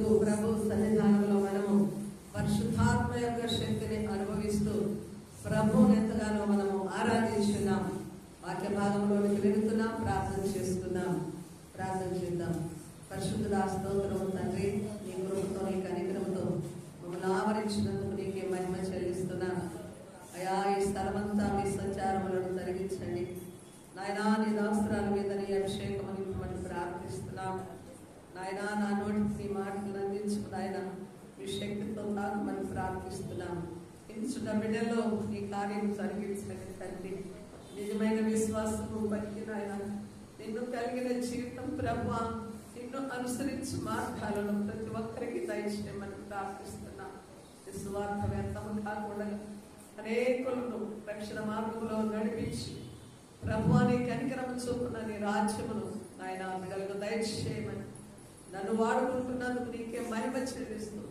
బ్రతుకు ప్రభు సన్నిధానంలో మనము పరిశుద్ధాత్మ యొక్క శక్తిని అనుభవిస్తూ ప్రభువుని ఎంతగానో మనము ఆరాధించున్నాం. వాక్య భాగంలోనికి వెళుతున్నాం, ప్రార్థన చేస్తున్నాం. ప్రార్థన చేద్దాం. పరిశుద్ధుడా స్తోత్రము తండ్రి, నీ కృపతో నీ కనికరంతో మమ్మల్ని ఆవరించినందుకు నీకే మహిమ చెల్లిస్తున్నాను. అయా ఈ స్థలమంతా మీ సంచారములను తొలగించండి నాయనా. నీ దాస్త్రాల మీద నీ అభిషేకం నింపమని ప్రార్థిస్తున్నాం నాయనా. నా నోటికి నీ మాటలు అందించు నాయన, మీ శక్తితో తాకమని ప్రార్థిస్తున్నాం. ఇంచున్న బిడ్డల్లో నీ కార్యం జరిగించండి తండ్రి. నిజమైన విశ్వాసము బట్టి నాయన, నిన్ను కలిగిన జీవితం ప్రభువా, నిన్ను అనుసరించి మార్గాలను ప్రతి ఒక్కరికి దయచేయమని ప్రార్థిస్తున్నాం. విశ్వార్థ వ్యర్థము కాకుండా అనేకులను రక్షణ మార్గంలో నడిపించి ప్రభువాని కనికరం చూపున నీ రాజ్యమును నాయన బిడ్డలకు దయచేయమని నన్ను వాడుకుంటున్నందుకు నీకే మహిమ చెల్లిస్తూ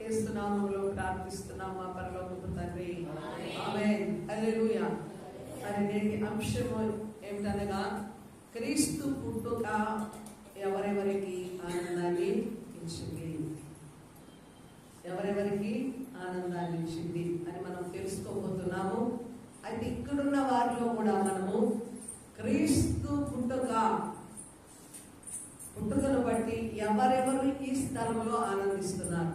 యేసు నామములో ప్రార్థిస్తున్నాం మా పరలోకపు తండ్రి, ఆమేన్. హల్లెలూయా. మరి నేటి అంశము ఏమిటనగా, క్రీస్తు పుట్టుక ఎవరెవరికి ఆనందాన్ని ఇచ్చింది, ఎవరెవరికి ఆనందాన్ని ఇచ్చింది అని మనం తెలుసుకోబోతున్నాము. అయితే ఇక్కడున్న వారిలో కూడా మనము క్రీస్తు పుట్టుకను బట్టి ఎవరెవరు ఈ స్థలంలో ఆనందిస్తున్నారు?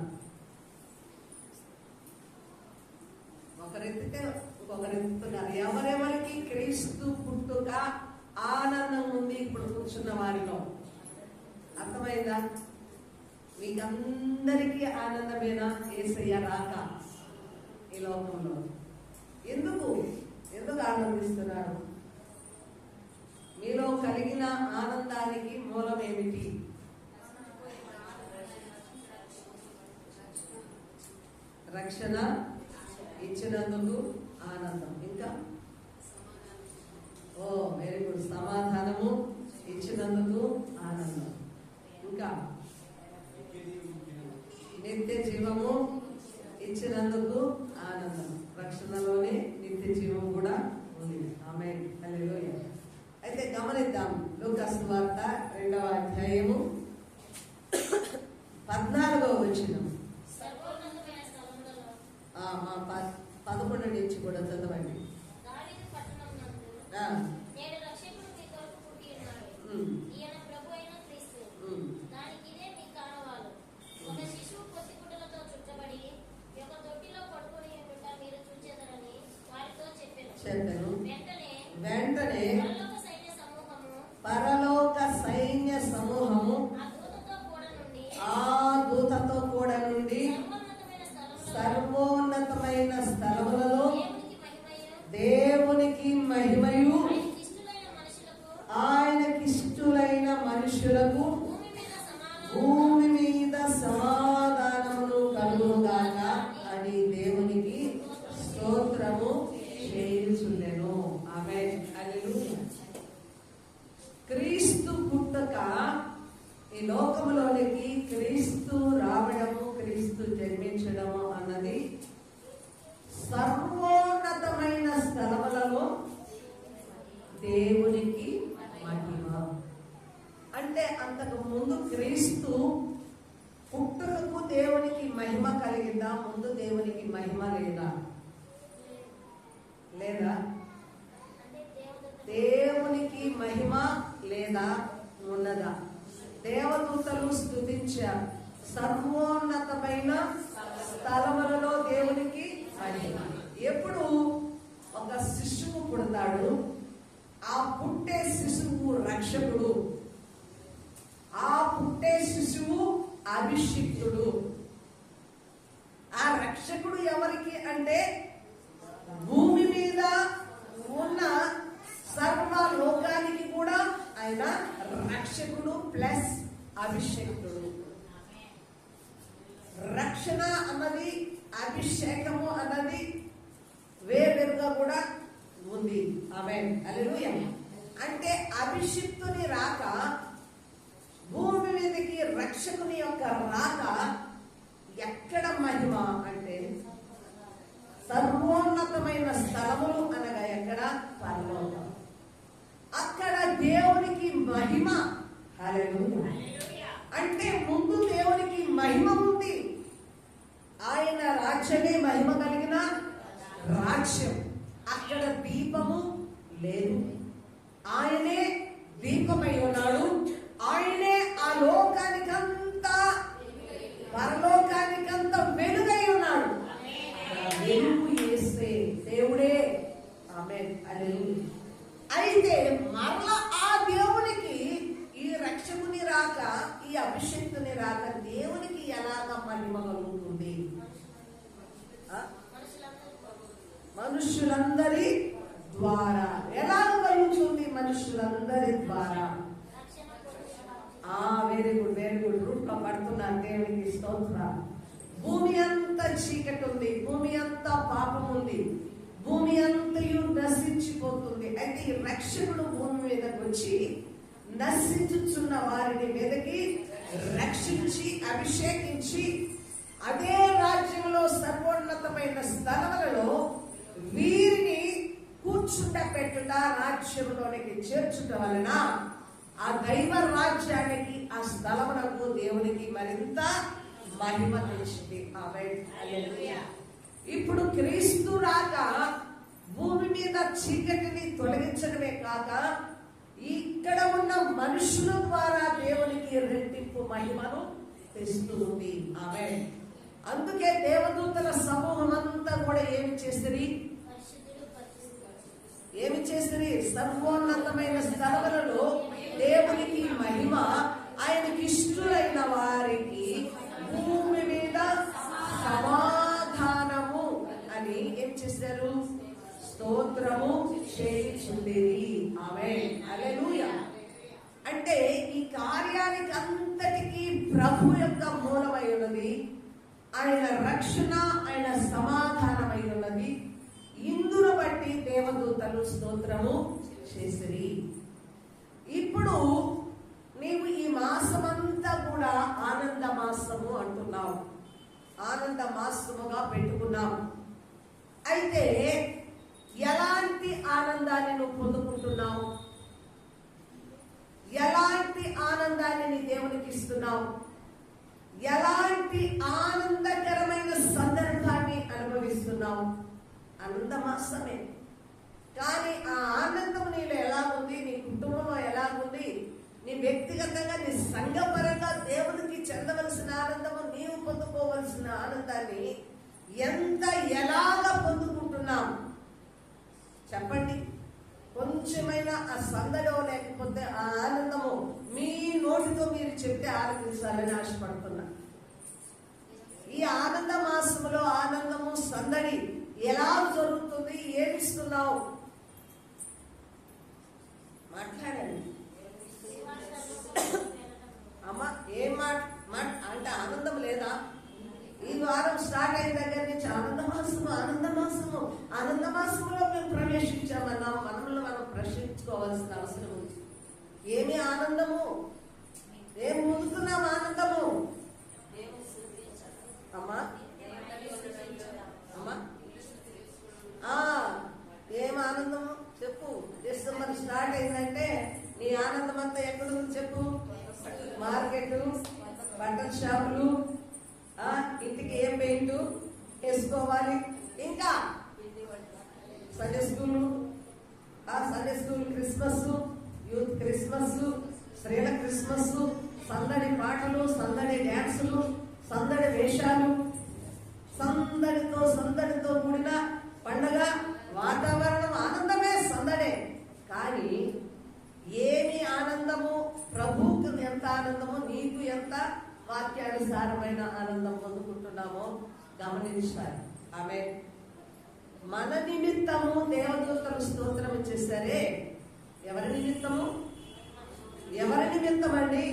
ఒకరెత్తితే ఇంకొకరెత్తుతున్నారు. ఎవరెవరికి క్రీస్తు పుట్టుక ఆనందం ఉంది ఇప్పుడు కూర్చున్న వారిలో? అర్థమైందా? మీకందరికీ ఆనందమేనా యేసయ్య రాక ఈ లోకంలో? ఎందుకు ఆనందిస్తున్నారు? మీలో కలిగిన ఆనందానికి మూలం ఏమిటి? రక్షణ ఇచ్చినందుకు ఆనందం. ఇంకా వెరీ గుడ్. సమాధానము ఇచ్చినందుకు ఆనందం. ఇంకా నిత్య జీవము ఇచ్చినందుకు ఆనందం. రక్షణలోనే నిత్య జీవం కూడా ఉంది. ఆమేన్. హల్లెలూయా. అయితే గమనిద్దాం. లూకా సువార్త 2వ అధ్యాయము 14వ వచనం. 11 నుంచి కూడా చదవండి. వెంటనే పరలోక సైన్య సమూహము ఆ దూతతో కూడా నుండి సర్వోన్నతమైన స్థలములలో దేవునికి మహిమయు ఆయనకిష్టులైన మనుషులకు భూమి మీద సమాధానమును కలుగుగాక అని దేవునికి స్తోత్రము చేయుచుండెను. ఆమేన్. హల్లెలూయా. క్రీస్తు పుట్టుక, ఈ లోకములోనికి క్రీస్తు రావడము, క్రీస్తు జన్మించడము అన్నది సర్వోన్నతమైన స్థలములలో దేవునికి మహిమ. అంటే అంతకు ముందు క్రీస్తు పుట్టుకకు దేవునికి మహిమ కలిగిందా? ముందు దేవునికి మహిమ లేదా? దేవునికి మహిమ లేదా? ఉన్నదా? దేవదూతలు స్తుతించారు. సర్వోన్నతమైన స్థలములలో దేవునికి మహిమ. ఎప్పుడు ఒక శిశువు పుడతాడు, ఆ పుట్టే శిశువు రక్షకుడు, ఆ పుట్టే శిశువు అభిషిక్తుడు. ఆ రక్షకుడు ఎవరికి అంటే భూమి మీద ఉన్న సర్వ లోకానికి కూడా ఆయన రక్షకుడు ప్లస్ అభిషేకుడు. రక్షణ అన్నది, అభిషేకము అన్నది వేరుగా కూడా ఉంది. ఆమేన్. హల్లెలూయా. అంటే అభిషిక్తుని రాక, భూమి మీదకి రక్షకుని యొక్క రాక ఎక్కడ మహిమ అంటే సర్వోన్నతమైన స్థలములు అనగా ఎక్కడ? పరలోకం. అక్కడ దేవునికి మహిమ. హల్లెలూయా. అంటే ముందు దేవునికి మహిమ రాజ్యం. అక్కడ దీపము లేదు. ఆయనే దీపమై ఉన్నాడు. ఆయనే ఆ లోకానికంతా పరలోకానికంతా వెలుగై ఉన్నాడు. వెలుగు యేసే దేవుడే. ఆమేన్. హల్లెలూయా. అయితే మరలా ఆ దేవునికి ఈ రక్షకుని రాక, ఈ అభిషేక్తుని రాక దేవునికి ఎలాగ మహిమ కలుగుతుంది? మనుషులందరి ద్వారా. ఎలా కలుగుతుంది? మనుషులందరి ద్వారా. Very good, very good. రూట్లో పడుతున్నారు. దేవునికి స్తోత్రం. భూమి అంతా చీకటి ఉంది, భూమి అంతా పాపం ఉంది, భూమి అంతయు నశించిపోతుంది. అయితే ఈ రక్షకుడు భూమి మీదకి వచ్చి నశించుచున్న వారిని మీదకి రక్షించి అభిషేకించి అదే రాజ్యంలో సర్వోన్నతమైన స్థలములలో వీరిని కూర్చుండబెట్టుట, రాజ్యంలోనికి చేర్చుట వలన ఆ దైవ రాజ్యానికి, ఆ స్థలమునకు దేవునికి మరింత మహిమ తెచ్చింది. ఆమేన్. హల్లెలూయా. ఇప్పుడు క్రీస్తు రాక భూమి మీద చీకటిని తొలగించడమే కాక ఇక్కడ ఉన్న మనుషుల ద్వారా దేవునికి రెట్టింపు మహిమను తెస్తుంది. ఆమేన్. అందుకే దేవదూతల సమూహం అంతా కూడా ఏమి చేసిరి? సర్వోన్నతమైన స్థలములలో దేవునికి మహిమ, ఆయనకి ఇష్టులైన వారికి భూమి మీద సమాధానము అని ఏం చేశారు? స్తోత్రము చేయుచుండిరి. ఆమేన్. హల్లెలూయా. అంటే ఈ కార్యానికి అంతటికీ ప్రభు యొక్క మూలమై ఉన్నది, ఆయన రక్షణ, ఆయన సమాధానమై ఉన్నది. ఇందును బట్టి దేవదూతలు స్తోత్రము చేసిరి. ఇప్పుడు నీవు ఈ మాసమంతా కూడా ఆనంద మాసము అంటున్నావు, ఆనంద మాసముగా పెట్టుకున్నావు. అయితే ఎలాంటి ఆనందాన్ని నువ్వు పొందుకుంటున్నావు? ఎలాంటి ఆనందాన్ని నీ దేవునికి ఇస్తున్నావు? ఎలాంటి ఆనందకరమైన సందర్భాన్ని అనుభవిస్తున్నావు? ఆనంద మాసమే. కానీ ఆ ఆనందం నీలో ఎలాగుంది? నీ కుటుంబంలో ఎలాగుంది? నీ వ్యక్తిగతంగా, నీ సంఘపరంగా దేవునికి చెందవలసిన ఆనందము, నీవు పొందుకోవలసిన ఆనందాన్ని ఎలాగ పొందుకుంటున్నావు చెప్పండి. కొంచెమైనా ఆ సందడో లేకపోతే ఆ ఆనందము మీ నోటితో మీరు చెప్తే ఆనందించాలని ఆశపడుతున్నా. ఈ ఆనంద మాసములో ఆనందము, సందడి ఎలా జరుగుతుంది? ఏమిస్తున్నావు? మాట్లాడండి అమ్మా. ఏం మాట అంటే ఆనందం లేదా? ఈ వారం స్టార్ట్ అయిన దగ్గర నుంచి ఆనంద మాసములో మేము ప్రవేశించామన్నా మనల్ని మనం ప్రశ్నించుకోవాల్సిన అవసరం ఉంది. ఏమి ఆనందము? ఏం పొందుతున్నాం ఆనందము? అమ్మా ఏం ఆనందము చెప్పు. డిసెంబర్ స్టార్ట్ అయిందంటే నీ ఆనందం అంతా ఎక్కడుంది చెప్పు? మార్కెట్, బట్టల షాపులు, ఇంటికి ఏం పెయింట్ వేసుకోవాలి, ఇంకా Sunday school, Christmas, youth Christmas, స్త్రీల క్రిస్మస్, సందడి పాటలు, సందడి డ్యాన్సులు, సందడి వేషాలు, సందడితో కూడిన పండగ వాతావరణం. ఆనందమే, సందడే. కానీ ఏమి ఆనందము? ప్రభువుకు ఎంత ఆనందము, నీకు ఎంత వాక్యానుసారమైన ఆనందం పొందుకుంటున్నామో గమనించాలి. ఆమె మన నిమిత్తము దేవదూతలు స్తోత్రం చేశారే. ఎవరి నిమిత్తము? ఎవరి నిమిత్తం అండి?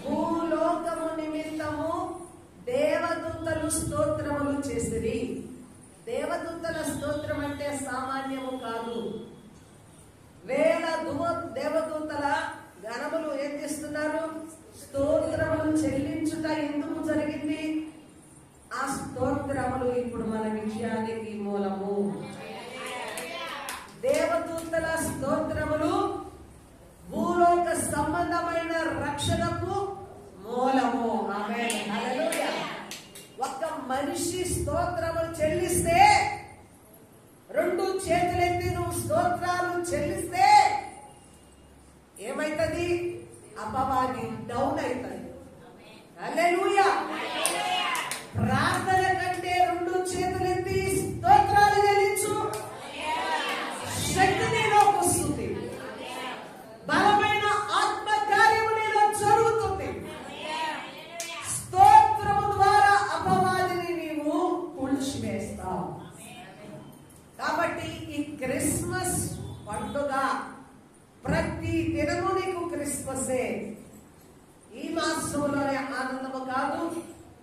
భూలోకము నిమిత్తము దేవదూతలు స్తోత్రములు చేసిరి. దేవదూతల స్తోత్రం అంటే సామాన్యము కాదు. వేల దేవదూతల గణములు ఏం చేస్తున్నారు? స్తోత్రములు చెల్లించుట ఎందుకు జరిగింది? ఆ స్తోత్రములు ఇప్పుడు మన విజయానికి మూలము. దేవదూతల స్తోత్రములు భూలోక సంబంధమైన రక్షణకు మూలము. ఆమేన్. హల్లెలూయా. ఒక్క మనిషి స్తోత్రములు చెల్లిస్తే 2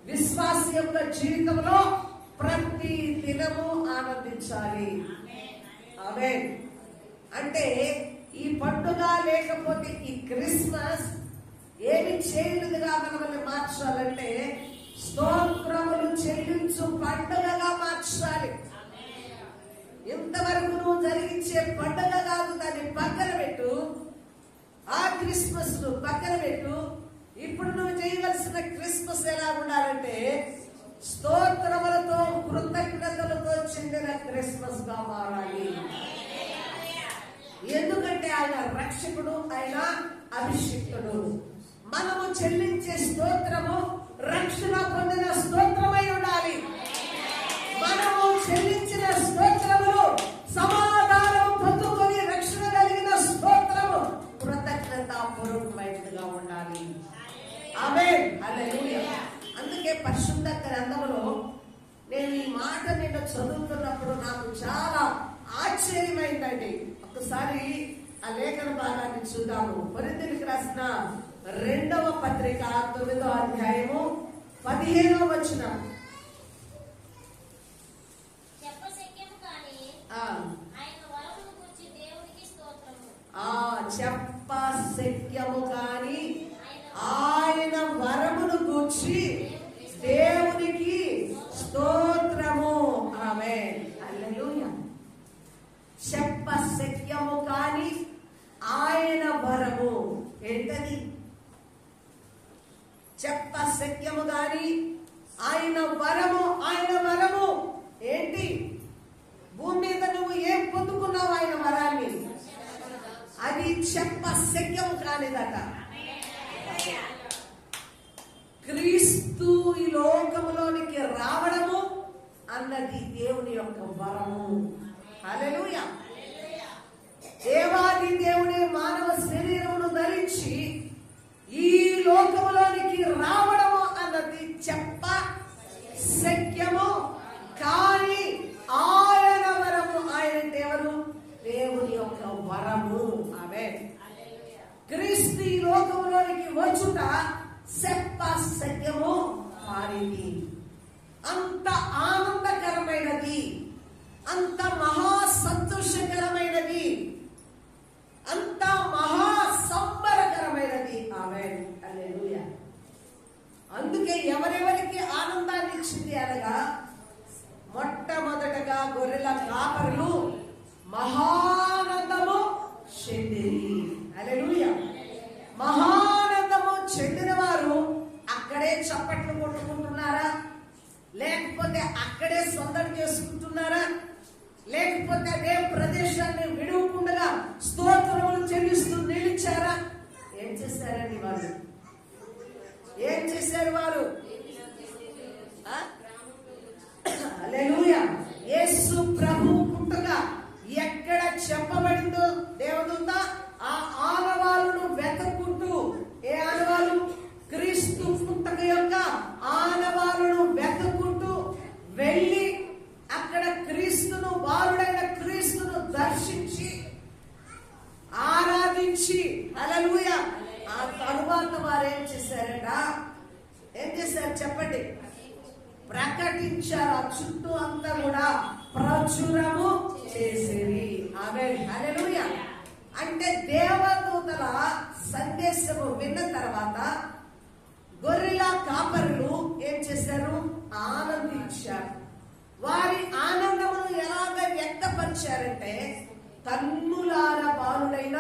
విశ్వాస యొక్క జీవితంలో ప్రతి దినము ఆనందించాలి. ఆమేన్. అంటే ఈ పండుగ లేకపోతే ఈ క్రిస్మస్ ఏమి చేయలేదుగా మనల్ని మార్చాలంటే స్తోత్రములు చెల్లించు పండుగగా మార్చాలి. ఇంతవరకు నువ్వు జరిగించే పండుగ కాదు, దాన్ని పక్కన పెట్టు. ఆ క్రిస్మస్ ను పక్కన పెట్టు. ఇప్పుడు నువ్వు చేయవలసిన క్రిస్మస్ ఎలా ఉండాలంటే స్తోత్రములతో కృతజ్ఞతలతో చెందిన క్రిస్మస్ గా మారాలి. ఎందుకంటే ఆయన రక్షకుడు, ఆయన అభిషిక్తుడు. మనము చెల్లించే స్తోత్రము రక్షణ పొందిన స్తోత్రమై ఉండాలి. మనము చెల్లించిన స్తోత్రములు సమాధానం పొందుకొని రక్షణ కలిగిన స్తోత్రము కృతజ్ఞతాపూర్వకమైనదిగా ఉండాలి. ఆమేన్. హల్లెలూయా. అందుకే పరిశుద్ధ గ్రంథములో నేను ఈ మాట నిన్న చదువుతున్నప్పుడు నాకు చాలా ఆశ్చర్యమైందండి. ఒకసారి ఆ లేఖన భాగాన్ని చూద్దాము. కొరింథీయులకు రాసిన 2వ పత్రిక 9వ అధ్యాయము 15వ వచనం. చెప్ప శక్యము కాని ఆయన వరమును గూర్చి దేవునికి స్తోత్రము. ఆమేన్. హల్లెలూయా. చెప్ప శక్యము కాని ఆయన వరము ఏంటది? చెప్ప శక్యము కాని ఆయన వరము. ఆయన వరము ఏంటి? భూమి మీద నువ్వు ఏం పొందుకున్నావు ఆయన వరాన్ని? అది చెప్ప శక్యము కానిదట. క్రీస్తు ఈ లోకములోనికి రావడము అన్నది దేవుని యొక్క వరము. హల్లెలూయా. దేవాది దేవుని మానవ శరీరమును ధరించి ఈ లోకములోనికి రావడము అన్నది చెప్ప శక్యము కానీ ఆయన వరము. ఆయన ఎవరు? దేవుని యొక్క వరము. ఆమేన్. క్రీస్తు ఈ లోకములోనికి వచ్చుట చెప్ప శక్యము కానిది. అంత ఆనందకరమైనది, అంత మహా సంతోషకరమైనది, అంత మహా సంబరకరమైనది. ఆమేన్. హల్లెలూయా. అందుకే ఎవరెవరికి ఆనందాన్ని ఇచ్చింది అనగా మొట్టమొదటగా గొర్రెల కాపరులు మహానందము చెందిరి. హల్లెలూయా. మహానందము చెందిన వారు అక్కడే చప్పట్లు కొట్టుకుంటున్నారా? లేకపోతే అక్కడే సందడి చేసుకుంటున్నారా? లేకపోతే అదే ప్రదేశాన్ని విడువకుండా స్తోత్రములు చెల్లిస్తూ నిలిచారా? ఏం చేశారండి వారు? ఏం చేశారు వారు? హల్లెలూయా. యేసు ప్రభు పుట్టుక ఎక్కడ చెప్పబడిందో దేవదూత ఆ ఆనవాళ్ళను వెతుక్కుంటూ, ఏ ఆనవాళ్ళు? క్రీస్తు పుట్టుక యొక్క ఆనవాళ్ళను వెతుక్కుంటూ వెళ్ళి అక్కడ క్రీస్తును, బాలుడైన క్రీస్తును దర్శించి ఆరాధించి, హల్లెలూయా, ఆ తరువాత వారు ఏం చేశారట? ఏం చేశారు చెప్పండి? ప్రకటించారు. ఆ చుట్టూ అంతా కూడా ప్రచురము చేసేది. ఆమేన్. హల్లెలూయా. అంటే దేవదూతల సందేశము విన్న తర్వాత గొర్రెల కాపరులు ఏం చేశారు? ఆనందించారు. వారి ఆనందమును ఎలాగ వ్యక్తపరిచారంటే కన్నులార బాలుడైన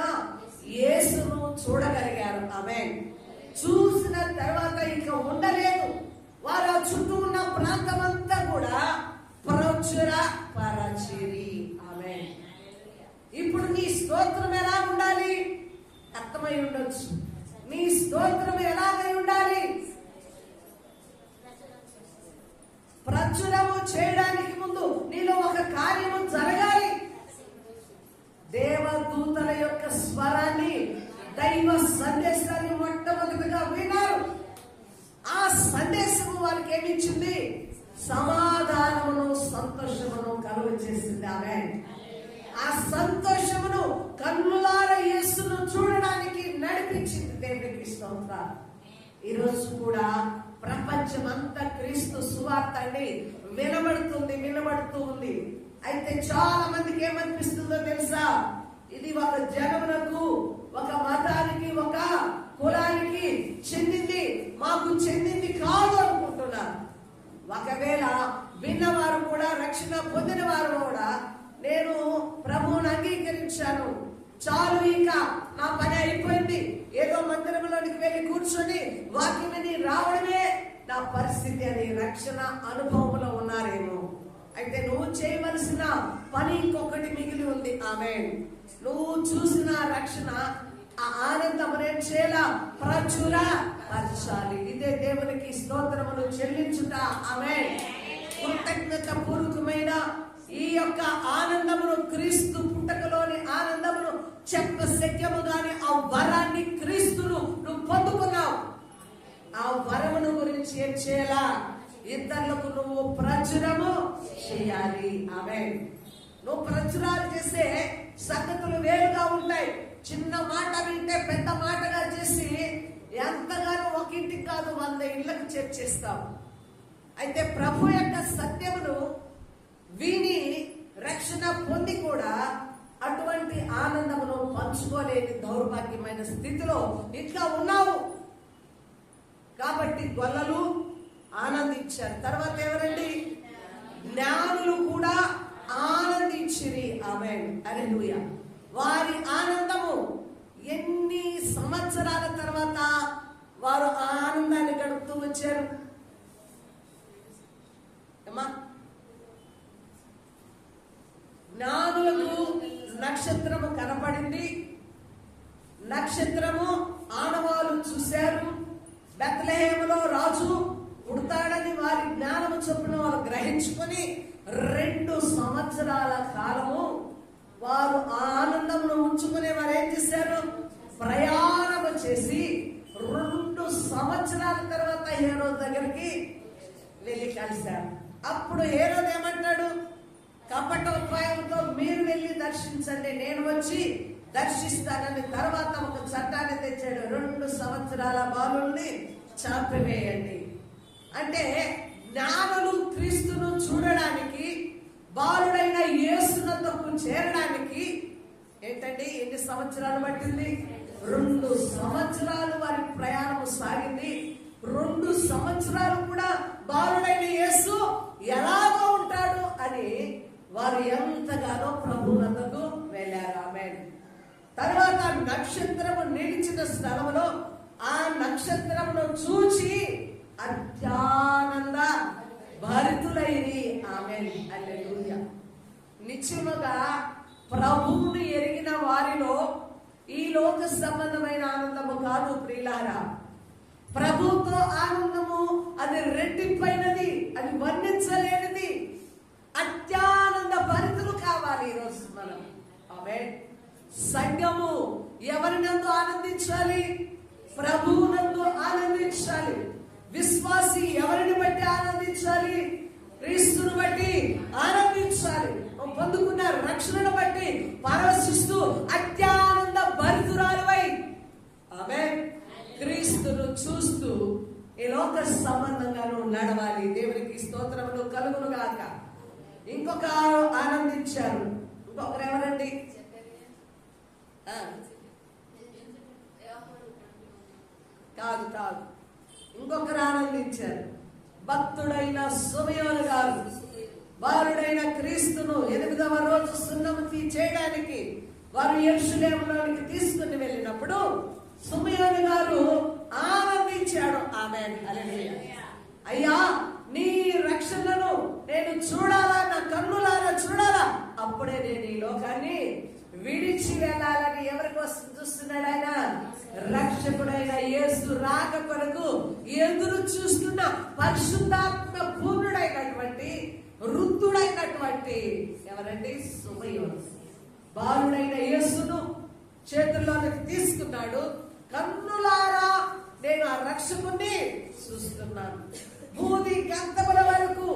యేసును చూడగలిగారు. ఆమేన్. చూసిన తర్వాత ఇంకా ఉండలేదు. వారు ఆ చుట్టూ ఉన్న ప్రాంతమంతా కూడా ప్రచుర పరచిరి. ఆమేన్. ఇప్పుడు నీ స్తోత్రం ఎలా ఉండాలి? అర్థమై ఉండొచ్చు. నీ స్తోత్రం ఎలాగై ఉండాలి? ప్రచురము చేయడానికి ముందు నీలో ఒక కార్యము జరగాలి. దేవదూతల యొక్క స్వరాన్ని, దైవ సందేశాన్ని మొట్టమొదటిగా విన్నారు. ఆ సందేశము వారికి ఏమిచ్చింది? సమాధానమును, సంతోషమును కలుగజేసింది. ఆమేన్. ఆ సంతోషమును కన్నులార యేసును చూడడానికి నడిపించింది. దేవునికి స్తోత్రం. ఈరోజు కూడా ప్రపంచమంతా క్రీస్తు సువార్త అండి వినబడుతూ ఉంది. అయితే చాలా మందికి ఏమనిపిస్తుందో తెలుసా? ఇది ఒక జనమునకు, ఒక మతానికి, ఒక కులానికి చెందింది, మాకు చెందింది కాదు అనుకుంటున్నారు. ఒకవేళ విన్నవారు కూడా, రక్షణ పొందిన వారు కూడా, నేను ప్రభువుని అంగీకరించాను, చాలు, ఇక నా పని అయిపోయింది, ఏదో మందిరంలోనికి వెళ్ళి కూర్చొని వాక్యం విని రావడమే నా పరిస్థితి అని రక్షణ అనుభవంలో ఉన్నారేమో. అయితే నువ్వు చేయవలసిన పని ఇంకొకటి మిగిలి ఉంది. ఆమేన్. నువ్వు చూసిన రక్షణ, ఆ ఆనందమునే చేయాలా, ప్రచురపరచాలి. ఇదే దేవునికి స్తోత్రమును చెల్లించుట. ఆమేన్. కృతజ్ఞత పూర్వకమైన ఈ యొక్క ఆనందమును, క్రీస్తు పుట్టకలోని ఆనందమును చెప్పశక్యము గాని ఆ వరాన్ని, క్రీస్తును నువ్వు పొందుకున్నావు. ఆ వరమును గురించి ఏం చేయాలా? ఇతరులకు నువ్వు ప్రచురము చేయాలి. ఆమేన్. నువ్వు ప్రచురాలు చేసే సంగతులు వేరుగా ఉంటాయి. చిన్న మాట వింటే పెద్ద మాటగా చేసి ఎంతగానో ఒక ఇంటికి కాదు 100 ఇళ్లకు చేర్చేస్తావు. అయితే ప్రభు యొక్క సత్యమును విని రక్షణ పొంది కూడా అటువంటి ఆనందమును పంచుకోలేని దౌర్భాగ్యమైన స్థితిలో ఇట్లా ఉన్నావు. కాబట్టి గొల్లలు ఆనందించారు. తర్వాత ఎవరండి? జ్ఞానులు కూడా ఆనందించిరి. ఆమేన్. హల్లెలూయా. వారి ఆనందము ఎన్ని సంవత్సరాల తర్వాత వారు ఆనందాన్ని గడుపుతూ వచ్చారు. జ్ఞానులకు నక్షత్రము కనపడింది. నక్షత్రము ఆనవాలు చూశారు. బెత్లెహేములో రాజు పుడతాడని వారి జ్ఞానము చొప్పున వారు గ్రహించుకొని 2 సంవత్సరాల కాలము వారు ఆనందమును ఉంచుకునే వారు ఏం చేశారు? ప్రయాణము చేసి 2 సంవత్సరాల తర్వాత హేరోదు దగ్గరికి వెళ్ళి కలిశారు. అప్పుడు హేరోదు ఏమంటాడు? కపటోపాయంతో మీరు వెళ్ళి దర్శించండి, నేను వచ్చి దర్శిస్తానని తర్వాత ఒక చట్టాన్ని తెచ్చాడు. 2 సంవత్సరాల బాలుల్ని చంపివేయండి. అంటే జ్ఞానులు క్రీస్తును చూడడానికి, బాలుడైన యేసునందుకు చేరడానికి ఏంటండి ఎన్ని సంవత్సరాలు పట్టింది? 2 సంవత్సరాలు వారి ప్రయాణం సాగింది. 2 సంవత్సరాలు కూడా బాలుడైన యేసు ఎలాగో ఉంటాడు అని వారు ఎంతగానో ప్రభువునందుకు వెళ్ళారు. ఆమేన్. తర్వాత నక్షత్రము నిలిచిన స్థలంలో ఆ నక్షత్రమును చూచి అత్యానంద భరితులైరి. ఆమేన్. హల్లెలూయా. నిశ్చయముగా ప్రభువుని ఎరిగిన వారిలో ఈ లోక సంబంధమైన ఆనందము కాదు ప్రియులారా. ప్రభుతో ఆనందము అది రెట్టింపైనది, అది వర్ణించలేనిది. అత్యానంద భరితులు కావాలి ఈరోజు మనం. ఆమేన్. సంఘము ఎవరినందు ఆనందించాలి? ప్రభువునందు ఆనందించాలి. విశ్వాసి ఎవరిని బట్టి ఆనందించాలి? క్రీస్తును బట్టి ఆనందించాలి. పొందుకున్న రక్షణను బట్టి పరవశిస్తూ అత్యానంద భరితురాలువై ఆమేన్ క్రీస్తును చూస్తూ ఈ లోక సంబంధంగాను నడవాలి. దేవునికి స్తోత్రములు కలుగును గాక. ఇంకొక ఆనందించారు. ఇంకొకరు ఎవరండి? కాదు, ఇంకొకరు ఆనందించారు. భక్తుడైన సుమయోను గారు బాలుడైన క్రీస్తును 8వ రోజు సున్నతి చేయడానికి వారు యెరూషలేములోనికి తీసుకుని వెళ్ళినప్పుడు సుమయోను గారు ఆనందించాడు. ఆమేన్. హల్లెలూయా. అయ్యా, నీ రక్షణను నేను చూడాలా, నా కన్నులారా చూడాలా, అప్పుడే నేను ఈ లోకాన్ని విడిచి వెళ్ళాలని ఎవరి కోసం చూస్తున్నాడు? ఆయన రక్షకుడైన యేసు రాక కొరకు ఎదురు చూస్తున్న పరిశుద్ధాత్మ పూర్ణుడైనటువంటి, వృద్ధుడైనటువంటి ఎవరండి? సుమయోను. బాలుడైన యేసును చేతుల్లోకి తీసుకున్నాడు. కన్నులారా నేను ఆ రక్షకుని చూస్తున్నాను. భూమి గంతముల వరకు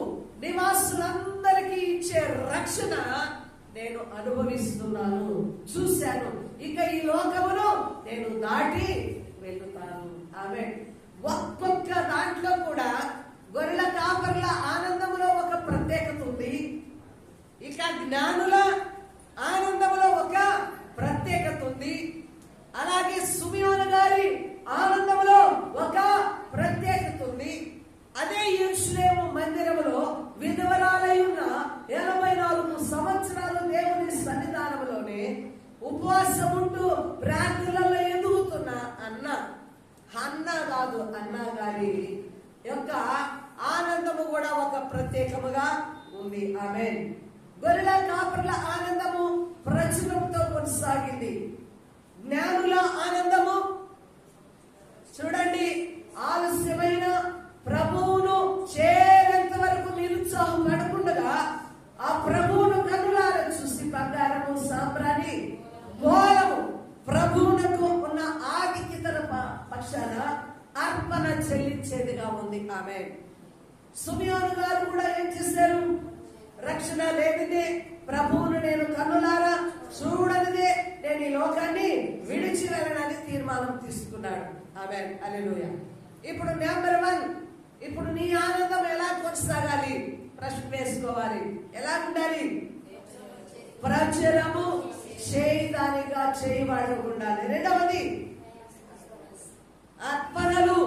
నివాసులందరికీ ఇచ్చే రక్షణ నేను అనుభవిస్తున్నాను, చూశాను. ఇక ఈ లోకమును నేను దాటి వెళ్తాను. ఆమె ఒక్కొక్క దాంట్లో కూడా గొర్రెల అదే యెరూషలేము మందిరములో విధవరాలై ఉన్న 84 సంవత్సరాలు దేవుని సన్నిధానంలోనే ఉపవాసం ఉంటూ ప్రార్థనలలో ఎదుగుతున్న అన్న గారి యొక్క ఆనందము కూడా ఒక ప్రత్యేకముగా ఉంది. ఆమేన్. గొర్రెల కాపరుల ఆనందము ప్రచురంతో కొనసాగింది. జ్ఞానుల ఆనందము చూడండి, ఆలస్యమైన ప్రభువును చేరేంత వరకు నిరుత్సాహం పడకుండా ఆ ప్రభువును కనులారా చూసి బంగారము సాంబ్రాణి మూలము ప్రభువునకు ఉన్న ఆధిక్యతల పక్షాన అర్పణ చెల్లించేదిగా ఉంది. ఆమె సిమియోను గారు కూడా ఏం చేశారు? రక్షణ లేనిదే ప్రభువును నేను కన్నులారా చూడనిదే నేను ఈ లోకాన్ని విడిచి వెళ్ళనని తీర్మానం తీసుకున్నాడు. ఆమేన్. హల్లెలూయా. ఇప్పుడు నెంబర్ 1, ఇప్పుడు నీ ఆనందం ఎలా కొనసాగాలి? ప్రశ్న వేసుకోవాలి. ఎలా ఉండాలి? ప్రచురము చేయదానిగా చేయవాడు ఉండాలి. రెండవది, అర్పణలు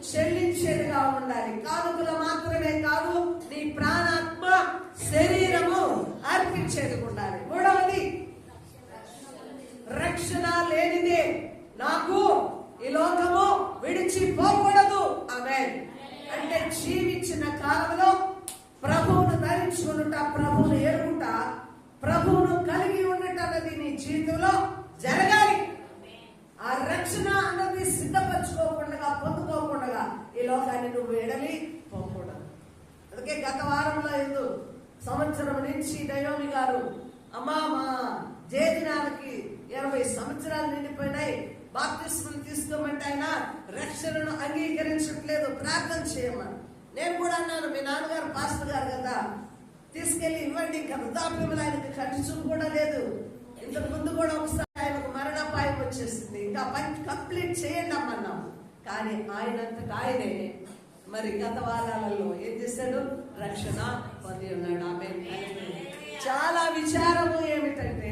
చెల్లించేదిగా ఉండాలి. కానుకలు మాత్రమే కాదు, నీ ప్రాణాత్మ శరీరము అర్పించేది ఉండాలి. మూడవది, రక్షణ లేనిదే నాకు ఈ లోకము విడిచిపోకూడదు. ఆమేన్. అంటే జీవించిన కాలంలో ప్రభువును ధరించుకుంటా, ప్రభువును ఎరుగుంటా, ప్రభువును కలిగి ఉండటం అన్నది నీ జీవితంలో జరగాలి. ఆ రక్షణ అన్నది సిద్ధపరచుకోకుండా, పొందుకోకుండా ఈ లోకాన్ని నువ్వు ఎడలి పోకూడదు. అందుకే గత వారంలో సంవత్సరం నుంచి దైవమి గారు, అమ్మా మా జయదినానికి 20 సంవత్సరాలు నిండిపోయినాయి, బాప్తిస్మం తీసుకోమంటే ఆయన రక్షణను అంగీకరించట్లేదు, ప్రార్థన చేయమని. నేను కూడా అన్నాను, మీ నాన్నగారు పాస్టర్ గారు కదా, తీసుకెళ్లి ఇవ్వండి. ఇంకా వృద్ధాప్యములు ఆయనకు కంటి చూపు కూడా లేదు. ఇంతకు ముందు కూడా ఒకసారి ఆయనకు మరణాపాయం వచ్చేసింది. ఇంకా పని కంప్లీట్ చేయండి అమ్మన్నాం. కానీ ఆయనంతటా ఆయనే మరి గత వారాలలో ఏం చేశాడు? రక్షణ పొంది ఉన్నాడు. ఆమె చాలా విచారము ఏమిటంటే,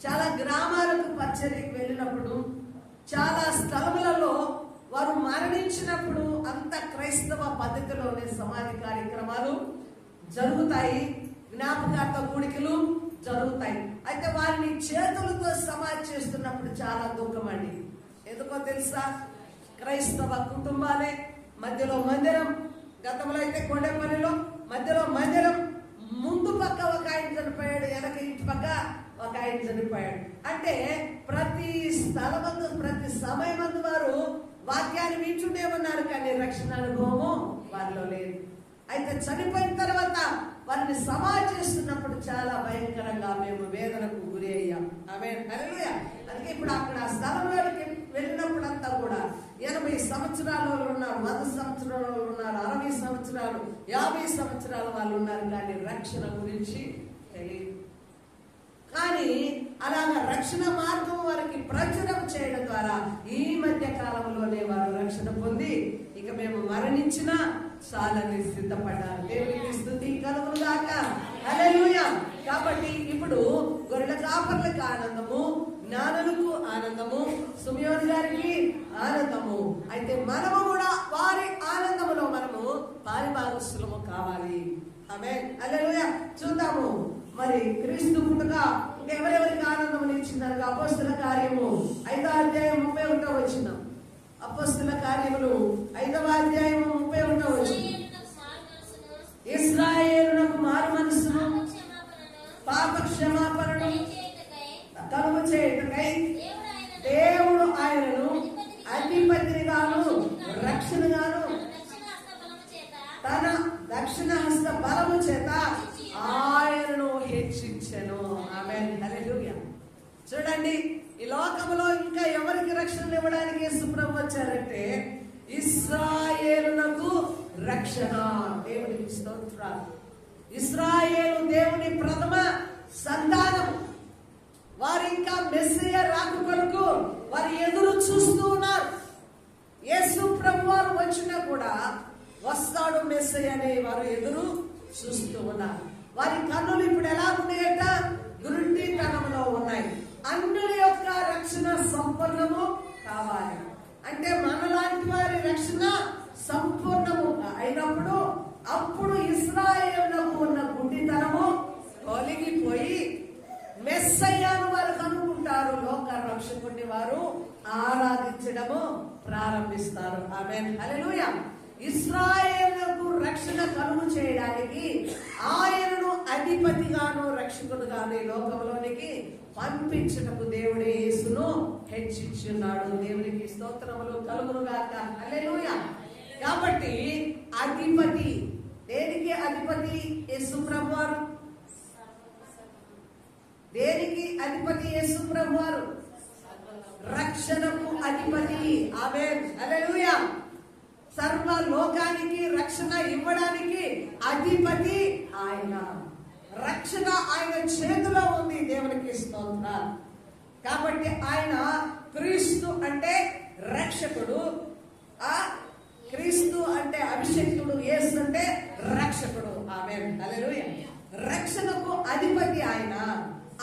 చాలా గ్రామాలకు పరిచర్యకు వెళ్ళినప్పుడు, చాలా స్థలములలో వారు మరణించినప్పుడు అంత క్రైస్తవ పద్ధతిలోనే సమాధి కార్యక్రమాలు జరుగుతాయి, జ్ఞాపకార్థ కూడికలు జరుగుతాయి. అయితే వారిని చేతులతో సమాధి చేస్తున్నప్పుడు చాలా దుఃఖం అండి. ఎందుకో తెలుసా? క్రైస్తవ కుటుంబాలే మధ్యలో మందిరం. గతంలో అయితే కొండపల్లిలో మధ్యలో మందిరం, ముందు పక్క ఒక ఆయన చనిపోయాడు, వెనక ఇంటి పక్క ఒక ఆయన చనిపోయాడు. అంటే ప్రతి స్థలమందు, ప్రతి సమయమందు వారు వాక్యాన్ని వింటూనే ఉన్నారు, కానీ రక్షణ అనుభవము వారిలో లేదు. అయితే చనిపోయిన తర్వాత వారిని సమాధి చేస్తున్నప్పుడు చాలా భయంకరంగా మేము వేదనకు గురి అయ్యాం. ఆమేన్. హల్లెలూయా. అందుకే ఇప్పుడు అక్కడ స్థలంలోకి వెళ్ళినప్పుడు అంతా కూడా 80 సంవత్సరాల వాళ్ళు ఉన్నారు, 100 సంవత్సరాల వాళ్ళు ఉన్నారు, 60 సంవత్సరాలు, 50 సంవత్సరాల వాళ్ళు ఉన్నారు, కానీ రక్షణ గురించి తెలియదు. కానీ అలాగా రక్షణ మార్గం వారికి ప్రచురం చేయడం ద్వారా ఈ మధ్య కాలంలోనే వారు రక్షణ పొంది ఇక మేము మరణించినా చాలని సిద్ధపడ్డారు. దేవునికి స్తుతి కలుగునుగాక. హల్లెలూయా. కాబట్టి ఇప్పుడు గొర్రెల కాపర్లకు ఆనందము, జ్ఞానులకు ఆనందము, సిమియోను గారికి ఆనందము. అయితే మనము కూడా వారి ఆనందములో మనము పారిభాగస్తులము కావాలి. ఆమేన్. హల్లెలూయా. చూద్దాము మరి క్రీస్తు పుట్టుక ఎవరెవరికి ఆనందం ఇచ్చిందనగా అపోస్తుల కార్యము 5వ అధ్యాయం 31వ వచనం. అపోస్తుల కార్యములు 5వ అధ్యాయం 31వ వచనం. ఇశ్రాయేలునకు మారు మనసును, పాప క్షమాపణను కలుగు చేయుటకై దేవుడు ఆయనను అధిపతిగాను రక్షణగాను తన దక్షిణ హస్త బలము చేత ఆయనను హెచ్చించెను. ఆమేన్. హల్లెలూయా. చూడండి, ఈ లోకములో ఇంకా ఎవరికి రక్షణ ఇవ్వడానికి యేసు ప్రభువు వచ్చారంటే ఇశ్రాయేలునకు రక్షణ. దేవునికి స్తోత్రాలు. ఇశ్రాయేలు దేవుని ప్రథమ సంతానం. వారు ఇంకా మెస్సియా రాక కొరకు వారు ఎదురు చూస్తూ ఉన్నారు. యేసు ప్రభువు వారు వచ్చినా కూడా వస్తాడు మెస్సియా అనే వారు ఎదురు చూస్తూ ఉన్నారు. వారి కన్నులు ఇప్పుడు ఎలా ఉన్నాయట? గురుంటితనంలో ఉన్నాయి. అన్యుల యొక్క రక్షణ సంపూర్ణము కావాలి. అంటే మనలాంటి వారి రక్షణ సంపూర్ణము అయినప్పుడు అప్పుడు ఇశ్రాయేలుకు ఉన్న గుడ్డితనము తొలగిపోయి మెస్సయ్యను వారు కనుక్కుంటారు. లోక రక్షకుడిని వారు ఆరాధించడము ప్రారంభిస్తారు. ఆమేన్, హల్లెలూయా. ఇశ్రాయేలుకు రక్షణ కలుగు చేయడానికి ఆయనను అధిపతిగాను రక్షకుడుగాను లోకంలోనికి పంపించుటకు దేవుడు యేసును హెచ్చించున్నాడు. దేవునికి స్తోత్రములు కలుగునుగాక. హల్లెలూయా. కాబట్టి అధిపతి, దేనికి అధిపతి? యేసు ప్రభువారు. దేనికి అధిపతి? యేసు ప్రభువారు రక్షణకు అధిపతి. ఆమేన్, హల్లెలూయా. సర్వ లోకానికి రక్షణ ఇవ్వడానికి అధిపతి ఆయన. రక్షణ ఆయన చేతిలో ఉంది. దేవునికి స్తోత్రం. కాబట్టి ఆయన క్రీస్తు అంటే రక్షకుడు, ఆ క్రీస్తు అంటే అభిషేక్తుడు, యేసు అంటే రక్షకుడు. ఆమేన్, హల్లెలూయా. రక్షణకు అధిపతి ఆయన,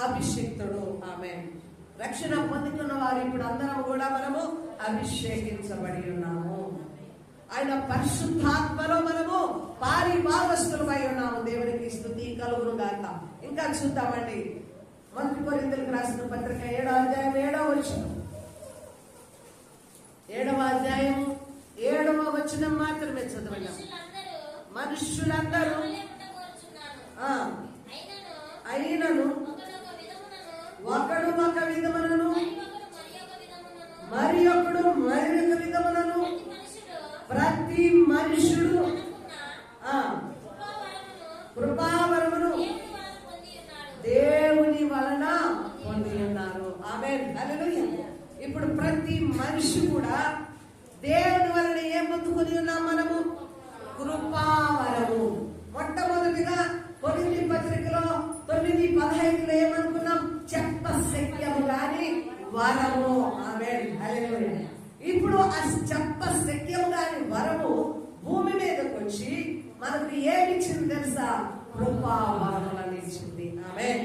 అభిషేక్తుడు. ఆమేన్. రక్షణ పొందుతున్న వారు ఇప్పుడు అందరం కూడా మనము అభిషేకించబడి ఉన్నాము. ఆయన పరిశుద్ధాత్మలో మనము పారిభాగస్తులమై ఉన్నాము. దేవునికి స్తుతి కలుగును గాక. ఇంకా చూద్దామండి. 1 కొరింథీయులకు రాసిన పత్రిక 7వ అధ్యాయం 7వ వచనం. 7వ అధ్యాయం 7వ వచనం మాత్రమే చదవండి. మనుషులందరూ అయినను ఒకడు ఒక విధములను మరి ఒకడు మరి ఒక విధములను ప్రతి మనుషుడు కృపావరమును దేవుని వలన పొంది ఉన్నారు. ఆమేన్, హల్లెలూయా. ఇప్పుడు ప్రతి మనిషి కూడా దేవుని వలన ఏం పొందుకొని ఉన్నాం? మనము కృపావరము. మొట్టమొదటిగా కొరింథీ పత్రికలో 9:15 ఏమనుకున్నాం? చెప్ప శక్యము గాని వరము. ఆమేన్, హల్లెలూయా. ఇప్పుడు ఆ చెప్ప శక్యము గాని వరము భూమి మీదకి వచ్చి మనకు ఏమిచ్చింది తెలుసా? కృపావరములను ఇచ్చింది. ఆమేన్.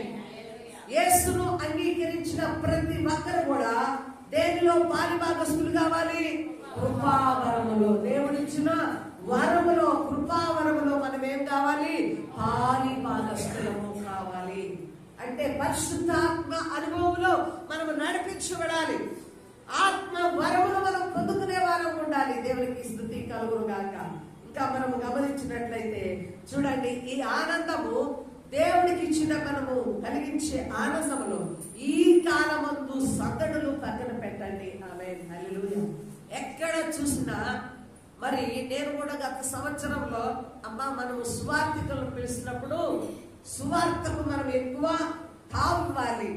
యేసును అంగీకరించిన ప్రతి ఒక్కరు కూడా దేనిలో పాలిభాగస్తులు కావాలి? కృపావరములో. దేవుడిచ్చిన వరములో, కృపావరములో మనం ఏం కావాలి? పాలిభాగస్తులము కావాలి. అంటే పరిశుద్ధాత్మ అనుభవంలో మనము నడిపించబడాలి. ఆత్మ వరములు మనం పొందుకునే వారం ఉండాలి. దేవునికి స్తుతి కలుగును గాక. ఇంకా మనము గమనించినట్లయితే చూడండి, ఈ ఆనందము దేవుడికి ఇచ్చిన మనము కలిగించే ఆనందములో ఈ కాలమందు సందడులు పక్కన పెట్టండి. ఆమేన్, హల్లెలూయా. ఎక్కడ చూసినా మరి నేను కూడా గత సంవత్సరంలో మనము సువార్తికులను పిలిచినప్పుడు సువార్తకు మనం ఎక్కువ తావివ్వాలి.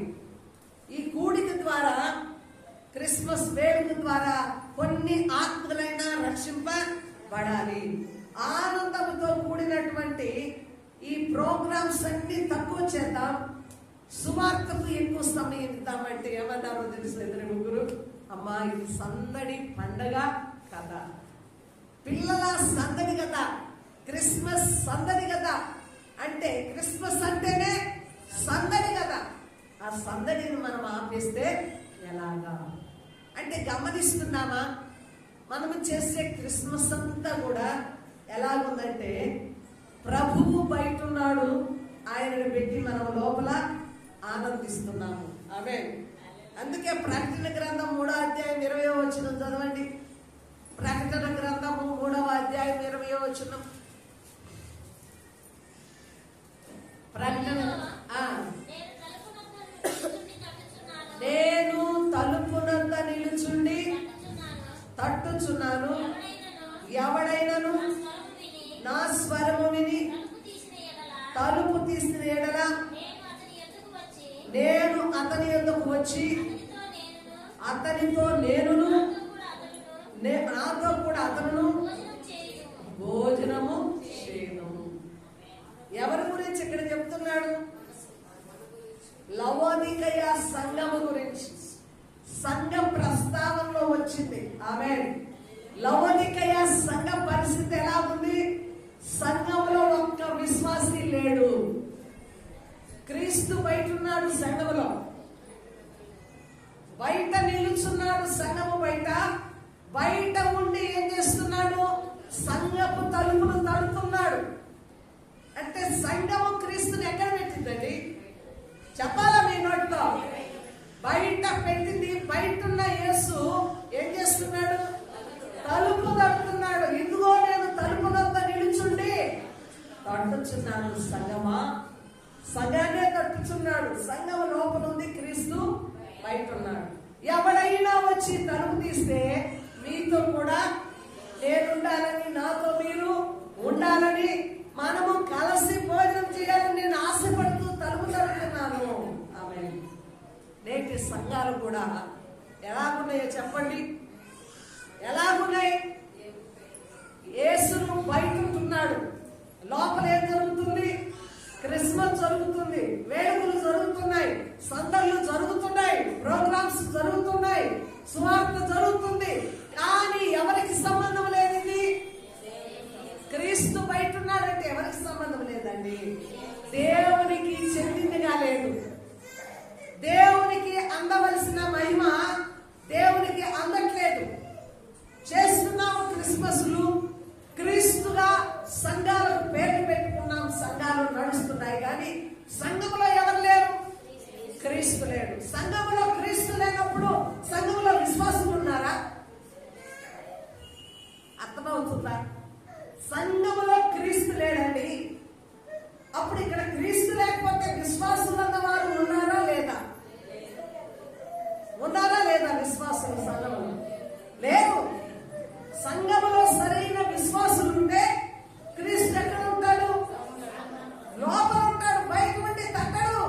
ఈ కూడిక ద్వారా, క్రిస్మస్ వేడుక ద్వారా కొన్ని ఆత్మలైనా రక్షింపబడాలి. ఆనందంతో కూడినటువంటి ఈ ప్రోగ్రామ్స్ అన్ని తక్కువ చేద్దాం, సువార్తకు ఎక్కువ సమయం ఇద్దామంటే ఏమన్నారో తెలుసు ఇద్దరు ముగ్గురు? అమ్మా, ఇది సందడి పండగ కదా, పిల్లల సందడి కదా, క్రిస్మస్ సందడి కదా. అంటే క్రిస్మస్ అంటేనే సందడి కదా. ఆ సందడిని మనం ఆపేస్తే ఎలాగా? అంటే గమనిస్తున్నామా? మనము చేసే క్రిస్మస్ అంతా కూడా ఎలాగుందంటే ప్రభువు బయట ఉన్నాడు, ఆయనను పెట్టి మనం లోపల ఆనందిస్తున్నాము. ఆమేన్. అందుకే ప్రకటన గ్రంథం 3వ అధ్యాయం 20వ వచనం చదవండి. ప్రకటన గ్రంథము 3వ అధ్యాయం 20వ వచనం. ప్రకటన నేను తలుపునంత నిలుచుండి తట్టుచున్నాను, ఎవడైనను నా స్వరము విని తలుపు తీసిన ఎడల నేను అతని యొద్దకు వచ్చి అతనితో నేనును నాతో కూడా అతను భోజనము చేయను. ఎవరి గురించి ఇక్కడ చెప్తున్నాడు? లవోదికయ సంఘము గురించి. సంఘ ప్రస్తావనలో వచ్చింది. ఆమేన్. లవోదికయ సంఘ పరిస్థితి ఎలా ఉంది? సంఘంలో ఒక్క విశ్వాసి లేడు. క్రీస్తు బయట ఉన్నాడు, సంఘములో బయట నిలుచున్నాడు. సంఘము బయట ఉండి ఏం చేస్తున్నాడు? సంఘపు తలుపును తడుతున్నాడు. సంఘము క్రీస్తుని ఎక్కడ పెట్టిందండి? చెప్పాలా మీ నోట్లో? బయట పెట్టింది. బయట ఉన్న యేసు ఏం చేస్తున్నాడు? తలుపు తడుతున్నాడు. ఇదిగో నేను తలుపు వద్ద నిలుచుండి తట్టుచున్నాను. సంఘమా, సంఘాన్నే తట్టుచున్నాడు. సంఘం లోపల ఉంది, క్రీస్తు బయట ఉన్నాడు. ఎవడైనా వచ్చి తలుపు తీస్తే మీతో కూడా నేనుండాలని, నాతో మీరు ఉండాలని, మనము కలిసి భోజనం చేయాలని నేను ఆశపడుతూ తలుపు తడుతున్నాను. ఆమేన్. నేటి సంఘాలు కూడా ఎలాగున్నాయో చెప్పండి? ఎలాగున్నాయి? యేసును బయట ఉంటున్నాడు, లోపల ఏం జరుగుతుంది? క్రిస్మస్ జరుగుతుంది, వేడుకలు జరుగుతున్నాయి, సందర్లు జరుగుతున్నాయి, ప్రోగ్రామ్స్ జరుగుతున్నాయి, సువార్త జరుగుతుంది. కానీ ఎవరికి సంబంధం లేదు. ఇది క్రీస్తు బయట ఉన్నాడంటే ఎవరికి సంబంధం లేదండి. దేవునికి చెందిందిగా లేదు. దేవునికి అందవలసిన మహిమ దేవునికి అందట్లేదు. చేస్తున్నాము క్రిస్మస్లు, క్రీస్తుగా సంఘాలకు పేర్లు పెట్టుకున్నాం, సంఘాలు నడుస్తున్నాయి. కానీ సంఘంలో ఎవరు లేరు? క్రీస్తు లేడు. సంఘంలో క్రీస్తు లేనప్పుడు సంఘంలో విశ్వాసులు ఉన్నారా? అర్థమవుతుందా? సంఘంలో క్రీస్తు లేడండి. అప్పుడు ఇక్కడ క్రీస్తు లేకపోతే విశ్వాసులు అన్నవారు ఉన్నారా లేదా? ఉన్నారా లేదా? విశ్వాసులు సంఘంలో లేరు. సంఘంలో సరైన విశ్వాసులు ఉంటే క్రీస్తు ఎక్కడ ఉంటాడు? లోపల ఉంటాడు. బయట ఉండి తట్టడు.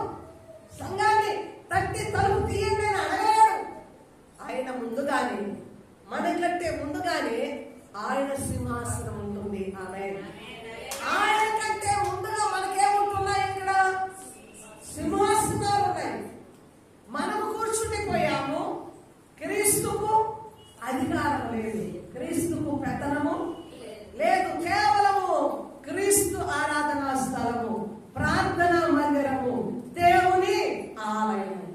సంఘాన్ని తట్టి తలుపు తీయండి అని అడగాడు. ఆయన ముందుగానే, మనకంటే ముందుగానే ఆయన సింహాసనం ఉంటుంది. ఆమేన్. ఆయన కంటే ముందుగా మనకేముంటున్నాయి? ఇక్కడ సింహాసనాలు ఉన్నాయి. మనము కూర్చుండిపోయాము. క్రీస్తుకు అధికారం లేదు, క్రీస్తుకు పెత్తనము లేదు. కేవలము క్రీస్తు ఆరాధనా స్థలము, ప్రార్థనా మందిరము, దేవుని ఆలయము,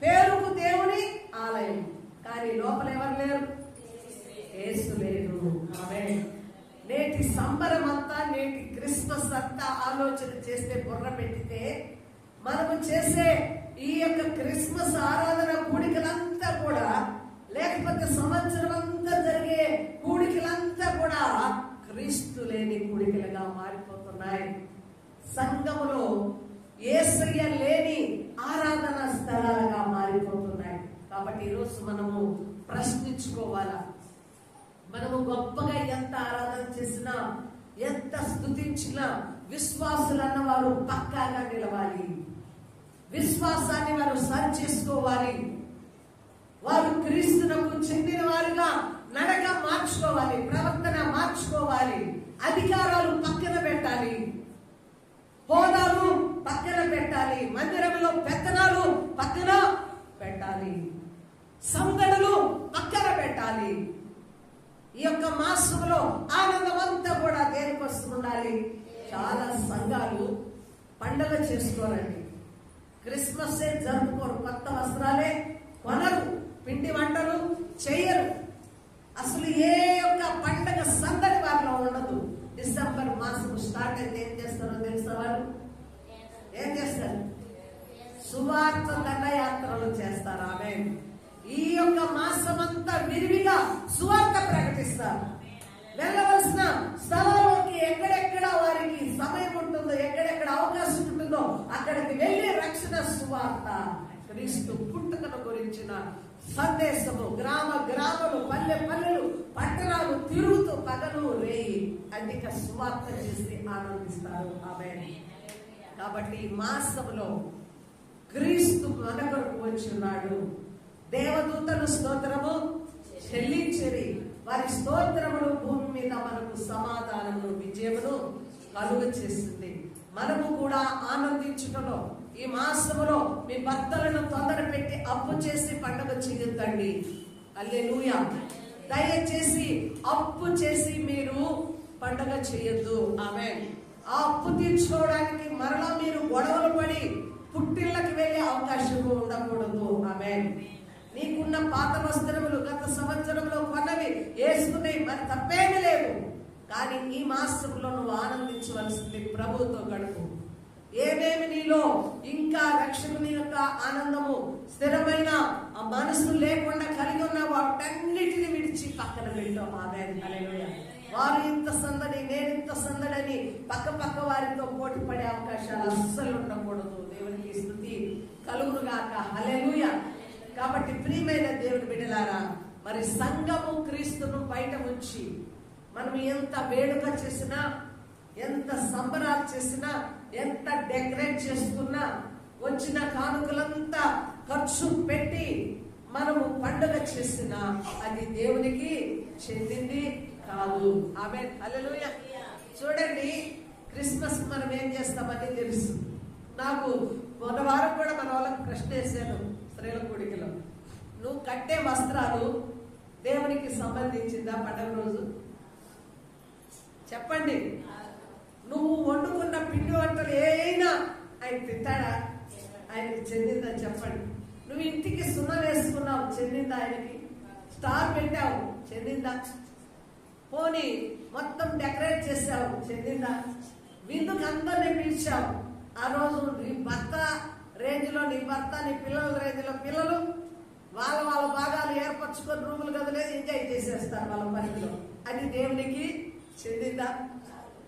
పేరుకు దేవుని ఆలయం. కానీ లోపల ఎవరు లేరు? యేసు లేరు. ఆమేన్. నేటి సంబరం అంతా, నేటి క్రిస్మస్ అంతా ఆలోచన చేస్తే, బుర్ర పెట్టితే, మనము చేసే ఈ యొక్క క్రిస్మస్ ఆరాధన కూడికలంతా కూడా, లేకపోతే సంవత్సరం అంతా జరిగే కూడికలంతా కూడా క్రీస్తు లేని కూడికలుగా మారిపోతున్నాయి. సంఘములో యేసయ్య లేని ఆరాధన స్థలాలుగా మారిపోతున్నాయి. కాబట్టి ఈరోజు మనము ప్రశ్నించుకోవాలా? మనము గొప్పగా ఎంత ఆరాధన చేసినా, ఎంత స్తుతించినా, విశ్వాసులు అన్నవారు పక్కాగా నిలవాలి. విశ్వాసాన్ని వారు సరి చేసుకోవాలి. వారు క్రీస్తునకు చెందిన వారుగా నడక మార్చుకోవాలి, ప్రవర్తన మార్చుకోవాలి. అధికారాలు పక్కన పెట్టాలి, హోదాలు పక్కన పెట్టాలి, మందిరంలో పెత్తనాలు పక్కన పెట్టాలి, సందడులు పక్కన పెట్టాలి. ఈ యొక్క మాసంలో ఆనందం అంతా కూడా దేనికి వస్తుండాలి? చాలా సంఘాలు పండగ చేసుకోరండి, క్రిస్మస్ జరుపుకోరు, కొత్త వస్త్రాలే కొనరు, పిండి వంటలు చేయరు. అసలు ఏ యొక్క పండగ సందడి వారిలో ఉండదు. డిసెంబర్ మాసం స్టార్ట్ అయితే ఏం చేస్తారో తెలుసా? వాళ్ళు ఏం చేస్తారు? సువార్త దండయాత్రలు చేస్తారు. ఆమేన్. ఈ యొక్క మాసం అంతా విరివిగా సువార్త ప్రకటిస్తారు. వెళ్ళవలసిన స్థలాల్లోకి ఎక్కడెక్కడ వారికి సమయం ఉంటుందో, ఎక్కడెక్కడ అవకాశం ఉంటుందో అక్కడికి వెళ్ళి రక్షణ సువార్త, క్రీస్తు పుట్టుకను గురించిన సందేశము గ్రామ గ్రామాలు, పల్లె పల్లెలు, పట్టణాలు తిరుగుతూ పగలు రేయి అధిక సువార్త చేసి ఆనందిస్తారు. ఆమేన్. కాబట్టి ఈ మాసంలో క్రీస్తు మన కొరకు వచ్చున్నాడు. దేవదూతలు స్తోత్రము చెల్లించిరి, వారి స్తోత్రములు భూమి మీద మనకు సమాధానము, విజయమును కలుగ చేస్తుంది. మనము కూడా ఆనందించుటలో ఈ మాసములో మీ భర్తలను తొందర పెట్టి అప్పు చేసి పండుగ చేయొద్దండి. హల్లెలూయా. దయచేసి అప్పు చేసి మీరు పండుగ చేయొద్దు. ఆమేన్. ఆ అప్పు తీర్చుకోవడానికి మరలా మీరు గొడవలు పడి పుట్టిళ్ళకి వెళ్ళే అవకాశము ఉండకూడదు. ఆమేన్. నీకున్న పాత వస్త్రములు గత సంవత్సరంలో కొన్నవి వేసుకున్నాయి, మరి తప్పేమీ లేదు. కానీ ఈ మాసంలో నువ్వు ఆనందించవలసింది ప్రభువుతో గడుపు. ఏమేమి నీలో ఇంకా రక్షకుని యొక్క ఆనందము స్థిరమైన ఆ మనసు లేకుండా కలిగి ఉన్న వాటన్నిటిని విడిచి పక్కన పెట్టాం. ఆమేన్, హల్లెలూయా. వారు ఇంత సందడి, నేను ఇంత సందడని పక్క వారితో పోటీ పడే అవకాశాలు అస్సలు ఉండకూడదు. దేవునికి స్తుతి కలుగునుగాక, హల్లెలూయా. కాబట్టి ప్రియమైన దేవుని బిడ్డలారా, మరి సంఘము క్రీస్తును బయట ఉంచి మనం ఎంత వేడుక చేసినా, ఎంత సంబరాలు చేసినా, ఎంత డెకరేట్ చేసుకున్నా, వచ్చిన కానుకలంతా ఖర్చు పెట్టి మనము పండుగ చేసినా అది దేవునికి చెందింది కాదు. ఆమేన్, హల్లెలూయా. చూడండి, క్రిస్మస్ మనం ఏం చేస్తామని తెలుసు. నాకు మొన్న వారం కూడా మన వాళ్ళకి ప్రశ్న వేసాను స్త్రీల కూడికలో, నువ్వు కట్టే వస్త్రాలు దేవునికి సంబంధించిందా పండుగ రోజు? చెప్పండి. నువ్వు వండుకున్న పిండి వంటలు ఏమైనా ఆయన తింటాడా? ఆయనకి చెందిందా? చెప్పండి. నువ్వు ఇంటికి సున్నం వేసుకున్నావు, చెందిందా ఆయనకి? స్టార్ పెట్టావు, చెందిందా? పోనీ మొత్తం డెకరేట్ చేసావు, చెందిందా? విందుకు అందరినీ పిలిచావు, ఆ రోజు నీ భర్త రేంజ్ లో నీ భర్త, నీ పిల్లల రేంజ్ లో పిల్లలు వాళ్ళ భాగాలు ఏర్పరచుకొని రూములు గదిలేదు ఎంజాయ్ చేసేస్తారు వాళ్ళ పనిలో. అది దేవునికి చెందిందా?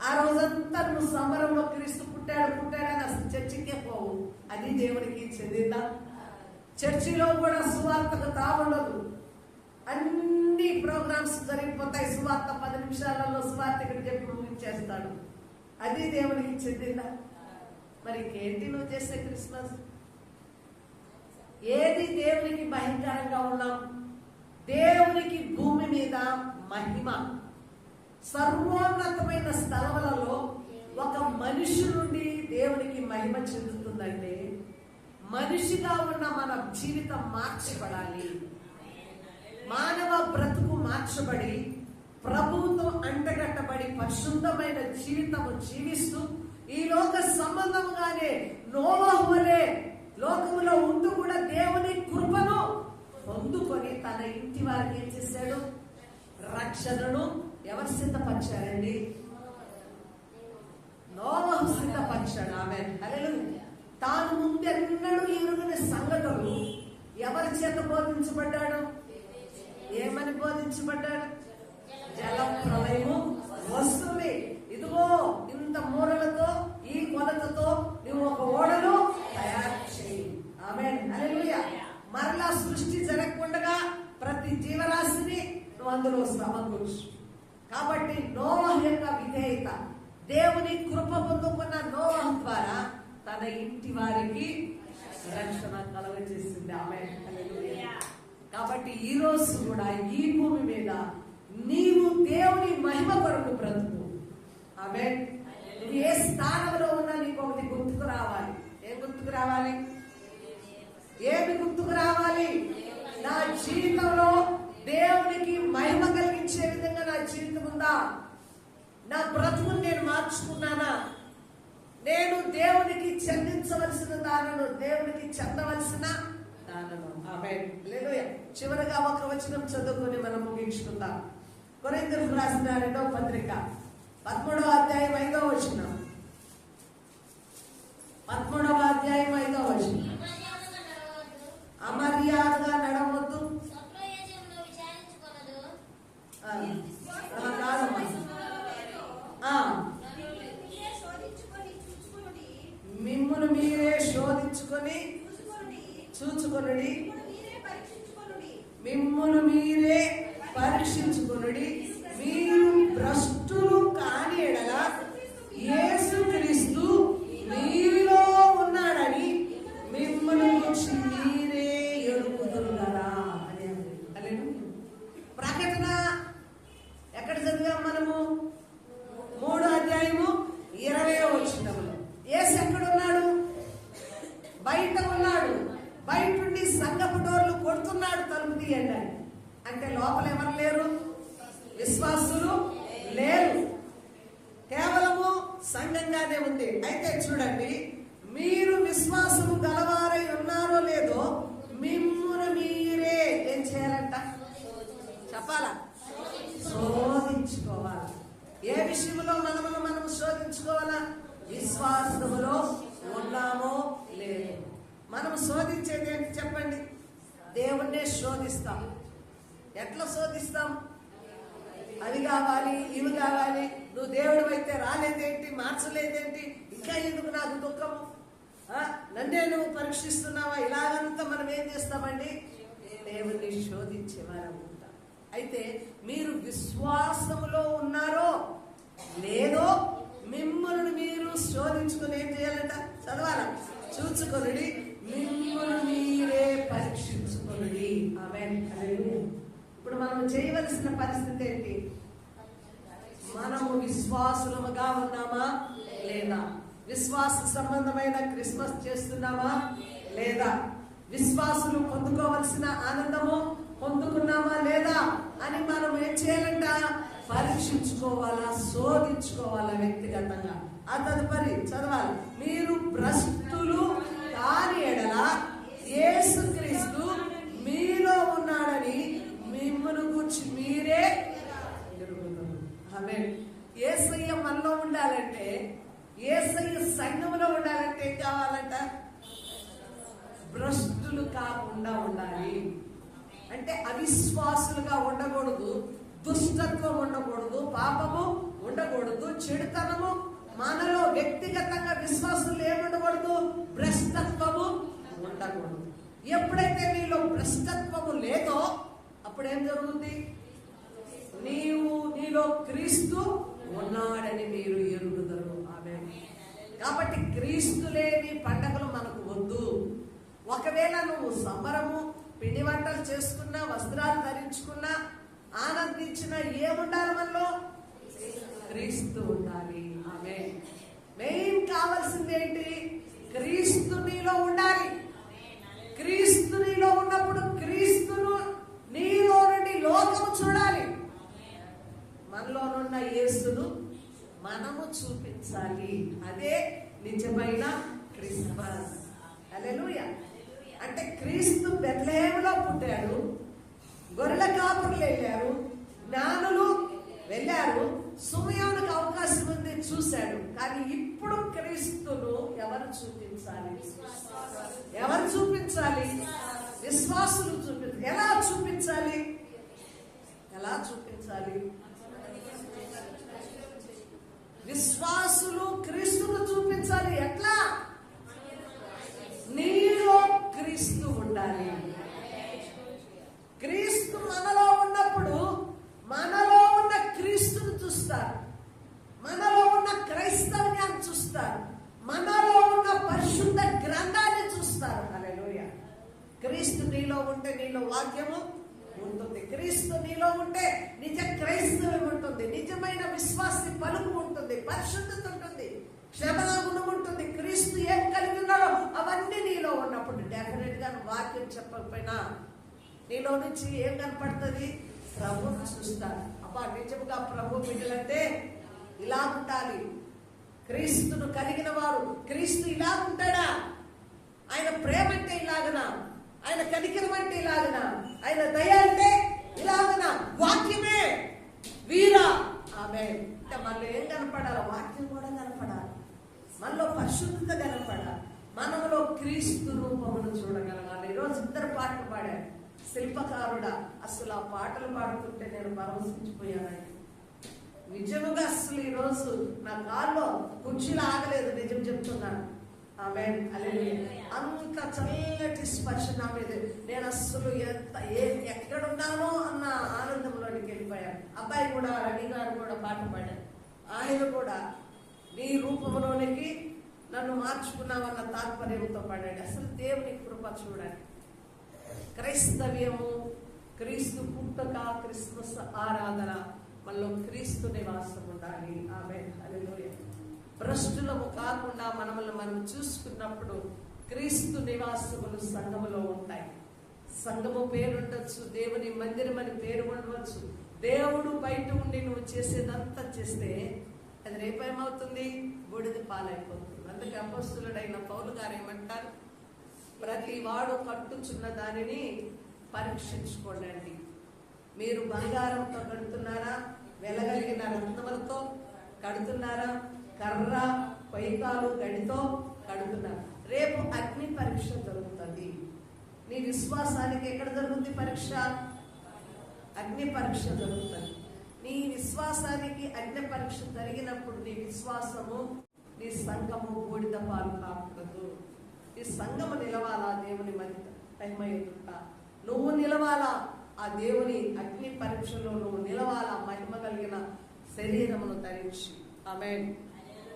ఆ రోజంతా నువ్వు సంబరంలో క్రీస్తు పుట్టాడని అసలు చర్చికే పోవు, అది దేవునికి చెందిందా? చర్చిలో కూడా సువార్తకు తావుండదు, అన్ని ప్రోగ్రామ్స్ జరిగిపోతాయి. సువార్త 10 నిమిషాలలో సువార్త ఇక్కడ చెప్పి ముగించేస్తాడు, అది దేవునికి చెందిందా? మరి ఇంకేంటి నువ్వు చేసే క్రిస్మస్? ఏది దేవునికి భయంకరంగా ఉన్నాం? దేవునికి భూమి మీద మహిమ, సర్వోన్నతమైన స్థలములలో ఒక మనిషి నుండి దేవునికి మహిమ చెందుతుందంటే మనిషిగా ఉన్న మన జీవితం మార్చబడాలి. మానవ బ్రతుకు మార్చబడి ప్రభువుతో అంటగట్టబడి పరిశుద్ధమైన జీవితము జీవిస్తూ ఈ లోక సంబంధంగానే నోవహు వలె లోకములో ఉంటూ కూడా దేవుని కృపను పొందుకొని తన ఇంటి వారికి ఏం చేశాడు? రక్షణను ఎవరు సిద్ధపరిచారండి? నోవహు సిద్ధపరిచాడు. ఆమేన్, హల్లెలూయా. తాను ముందెన్నడూ ఎరుగని సంగతులు ఎవరి చేత బోధించబడ్డాడు? ఏమని బోధించబడ్డాడు? జల ప్రళయము వస్తుంది, ఇదిగో ఇంత మూరలతో ఈ కొలతతో నువ్వు ఒక ఓడను తయారు చేయి. ఆమేన్, హల్లెలూయా. మరలా సృష్టి జరగకుండా ప్రతి జీవరాశిని నువ్వు అందులో సమకూర్చు. కాబట్టి నోవహు యొక్క విధేయత దేవుని కృప పొందుకున్న నోవహు ద్వారా తన ఇంటి వారికి రక్షణ కలుగజేసింది. ఆమేన్, హల్లెలూయా. కాబట్టి ఈ రోజు కూడా ఈ భూమి మీద నీవు దేవుని మహిమ కొరకు బ్రతుకు. ఆమేన్. నువ్వు ఏ స్థానంలో ఉన్నా నీకు ఒకటి గుర్తుకు రావాలి. ఏం గుర్తుకు రావాలి? ఏమి గుర్తుకు రావాలి? నా జీవితంలో దేవునికి మహిమ కలిగించే విధంగా నా జీవితం ఉందా? నా బ్రతుకుని నేను మార్చుకున్నానా? నేను దేవునికి చెందించవలసిన దానను, దేవునికి చెందవలసిన దానను. ఆమేన్, హల్లెలూయా. చివరగా ఒక వచనం చదువుకొని మనం ముగించుకుందాం. కొరింథీయులకు రాసిన 2వ పత్రిక 13వ అధ్యాయం 5వ వచనం. 13వ అధ్యాయం 5వ వచనం. అమర్యాదగా నడవద్దు, మిమ్మును మీరే శోధించుకొని చూచుకొనుడి, మిమ్మును మీరే పరీక్షించుకొనుడి, మీరు భ్రష్టులు కాని ఎడల యేసుక్రీస్తు మీలో ఉన్నాడని మిమ్మల్ని గురించి మీరే ఎరుగుదురు కదా. ప్రకటన ఎక్కడ చదివాం మనము? 3వ అధ్యాయము 20వ వచనంలో. యేసు ఎక్కడున్నాడు? బయట ఉన్నాడు. బయట నుండి సంఘపు డోర్లు కొడుతున్నాడు, తలుపు తీయండి అంటే లోపల ఎవరు లేరు? విశ్వాసులు లేరు, కేవలము సంఘంగానే ఉంది. అయితే చూడండి, మీరు విశ్వాసము గలవారై ఉన్నారో లేదో మిమ్మును మీరే ఏం చేయాలంట? చెప్పాలా? శోధించుకోవాలి. ఏ విషయంలో మనం శోధించుకోవాలా? విశ్వాసములో ఉన్నామో లేదు. మనం శోధించేది ఏంటి చెప్పండి? దేవుణ్ణే శోధిస్తాం. ఎట్లా శోధిస్తాం? అది కావాలి, ఇవి కావాలి, నువ్వు దేవుడు అయితే రాలేదేంటి, మార్చలేదేంటి, ఇంకా ఎందుకు నాకు దుఃఖము, నన్నే నువ్వు పరీక్షిస్తున్నావా? ఇలాగంతా మనం ఏం చేస్తామండి? దేవుణ్ణి శోధించేవారు ఉంటాం. అయితే మీరు విశ్వాసములో ఉన్నారో లేదో మిమ్మల్ని మీరు శోధించుకుని ఏం చేయాలంట? చదవాల, చూచుకొనుడి, మిమ్మల్ని మీరే పరీక్షించుకొనుడి. ఆమేన్. హల్లెలూయా. ఇప్పుడు మనం చేయవలసిన పరిస్థితి ఏంటి? మనము విశ్వాసులముగా ఉన్నామా లేదా? విశ్వాస సంబంధమైన క్రిస్మస్ చేస్తున్నామా లేదా? విశ్వాసులు పొందుకోవలసిన ఆనందము పొందుకున్నామా లేదా అని మనం ఏం చేయాలంట? పరీక్షించుకోవాలా, శోధించుకోవాలా వ్యక్తిగతంగా. ఆ తదుపరి చదవాలి, మీరు భ్రష్టులు కాని ఎడల యేసుక్రీస్తు మీలో ఉన్నాడని మిమ్మల్ని గురించి మీరే ఎరుగుదురు. ఆమేన్. యేసయ్య మనలో ఉండాలంటే, యేసయ్య సంఘములో ఉండాలంటే ఏం కావాలంట? భ్రష్టులు కాకుండా ఉండాలి. అంటే అవిశ్వాసులుగా ఉండకూడదు, దుష్టత్వం ఉండకూడదు, పాపము ఉండకూడదు, చెడుతనము మనలో వ్యక్తిగతంగా విశ్వాసులు ఏముండకూడదు? భ్రష్టత్వము ఉండకూడదు. ఎప్పుడైతే నీలో భ్రష్టత్వము లేదో అప్పుడు ఏం జరుగుతుంది? నీలో క్రీస్తు ఉన్నాడని మీరు ఎరుగుదరు. ఆమేన్. కాబట్టి క్రీస్తు లేని పండగలు మనకు వద్దు. ఒకవేళ నువ్వు సంబరము, పిండి వంటలు చేసుకున్నా, వస్త్రాలు ధరించుకున్నా, ఆనందించిన ఏముండాలి? మనలో క్రీస్తు ఉండాలి. ఆమేన్. మెయిన్ కావాల్సింది ఏంటి? క్రీస్తు నీలో ఉండాలి. క్రీస్తు నీలో ఉన్నప్పుడు క్రీస్తును నీలో నుండి లోకము చూడాలి. మనలోనున్న యేసును మనము చూపించాలి. అదే నిజమైన క్రిస్మస్. హల్లెలూయా. అంటే క్రీస్తు బెత్లెహేములో పుట్టాడు, గొర్రెల కాపురులు వెళ్ళారు, జ్ఞానులు వెళ్ళారు, సుమయోనుకు అవకాశం ఉంది, చూశాడు. కానీ ఇప్పుడు క్రీస్తును ఎవరు చూపించాలి? ఎవరు చూపించాలి? విశ్వాసులు చూపించాలి. ఎలా చూపించాలి? ఎలా చూపించాలి? విశ్వాసులు క్రీస్తును చూపించాలి. ఎట్లా? నీలో క్రీస్తు ఉండాలి. క్రీస్తు మనలో ఉన్నప్పుడు మనలో ఉన్న క్రీస్తును చూస్తారు, మనలో ఉన్న క్రైస్తవ్యాన్ని చూస్తారు, మనలో ఉన్న పరిశుద్ధ గ్రంథాన్ని చూస్తారు. హల్లెలూయా. క్రీస్తు నీలో ఉంటే నీలో వాక్యము ఉంటుంది. క్రీస్తు నీలో ఉంటే నిజ క్రైస్తవం ఉంటుంది, నిజమైన విశ్వాసి పలుకు ఉంటుంది, పరిశుద్ధత ఉంటుంది, క్షమణ గుణం ఉంటుంది. క్రీస్తు ఏం కలిగి ఉన్నాడో అవన్నీ నీలో ఉన్నప్పుడు డెఫినెట్ గా వాక్యం చెప్పకపోయినా నీలో నుంచి ఏం కనపడుతుంది? ప్రభువును చూస్తారు. అబ్బా, నిజంగా ప్రభు బిడ్డలంటే ఇలా ఉండాలి. క్రీస్తును కలిగిన వారు, క్రీస్తు ఇలా ఉంటాడా? ఆయన ప్రేమ అంటే ఇలాగనా? ఆయన కనికరం అంటే ఇలాగనా? ఆయన దయ అంటే ఇలాగనా? వాక్యమే వీరా. ఆమె అంటే మనలో ఏం కనపడాలి? వాక్యం కూడా కనపడాలి, మనలో పరిశుద్ధత కనపడాలి, మనలో క్రీస్తు రూపమును చూడగలగాలి. ఈరోజు ఇద్దరు పాటలు పాడారు. శిల్పకారుడా, అసలు ఆ పాటలు పాడుతుంటే నేను పరవశించిపోయానండి. నిజముగా అసలు ఈరోజు నా కాల్లో కుర్చీలు ఆగలేదు, నిజం చెప్తున్నాను. ఆమేన్. హల్లెలూయా. అంత చల్లటి స్పర్శ నా మీద. నేను అసలు ఎక్కడున్నానో అన్న ఆనందంలోనికి వెళ్ళిపోయాను. అబ్బాయి కూడా, రవి గారు కూడా పాట పాడారు. ఆయన కూడా నీ రూపంలోనికి నన్ను మార్చుకున్నావన్న తాత్పర్యంతో పాడాడు. అసలు దేవుని కృప చూడండి. క్రైస్తవ్యము, క్రీస్తు పుట్టుక, క్రిస్మస్ ఆరాధన, మనలో క్రీస్తు నివాసం ఉండాలి. ఆమేన్. హల్లెలూయా. భ్రష్టులము కాకుండా మనల్ని మనం చూసుకున్నప్పుడు క్రీస్తు నివాసములు సంఘములో ఉంటాయి. సంఘము పేరుండొచ్చు, దేవుని మందిరం అని పేరు ఉండవచ్చు. దేవుడు బయట ఉండి నువ్వు చేసేదంతా చేస్తే అది రేపేమవుతుంది? బూడిద పాలైపోతుంది. అందుకే అపోస్తులుడైన పౌలు గారు ఏమంటారు? ప్రతి వాడు కట్టుచున్న దానిని పరీక్షించుకోండి. మీరు బంగారంతో కడుతున్నారా, వెలగలిగిన రత్నములతో కడుతున్నారా? కర్ర, పైకాలు, గడితో కడుతున్నారు. రేపు అగ్ని పరీక్ష జరుగుతుంది. నీ విశ్వాసానికి ఎక్కడ జరుగుతుంది పరీక్ష? అగ్ని పరీక్ష జరుగుతుంది. నీ విశ్వాసానికి అగ్ని పరీక్ష జరిగినప్పుడు నీ విశ్వాసము, నీ సంఘము బూడిద పాలు కాకూడదు. నీ సంఘము నిలవాలా దేవుని మహిమ ఎదుట. నువ్వు నిలవాలా ఆ దేవుని అగ్ని పరీక్షలో, నువ్వు నిలవాలా మహిమ కలిగిన శరీరమును ధరించి. ఆమేన్.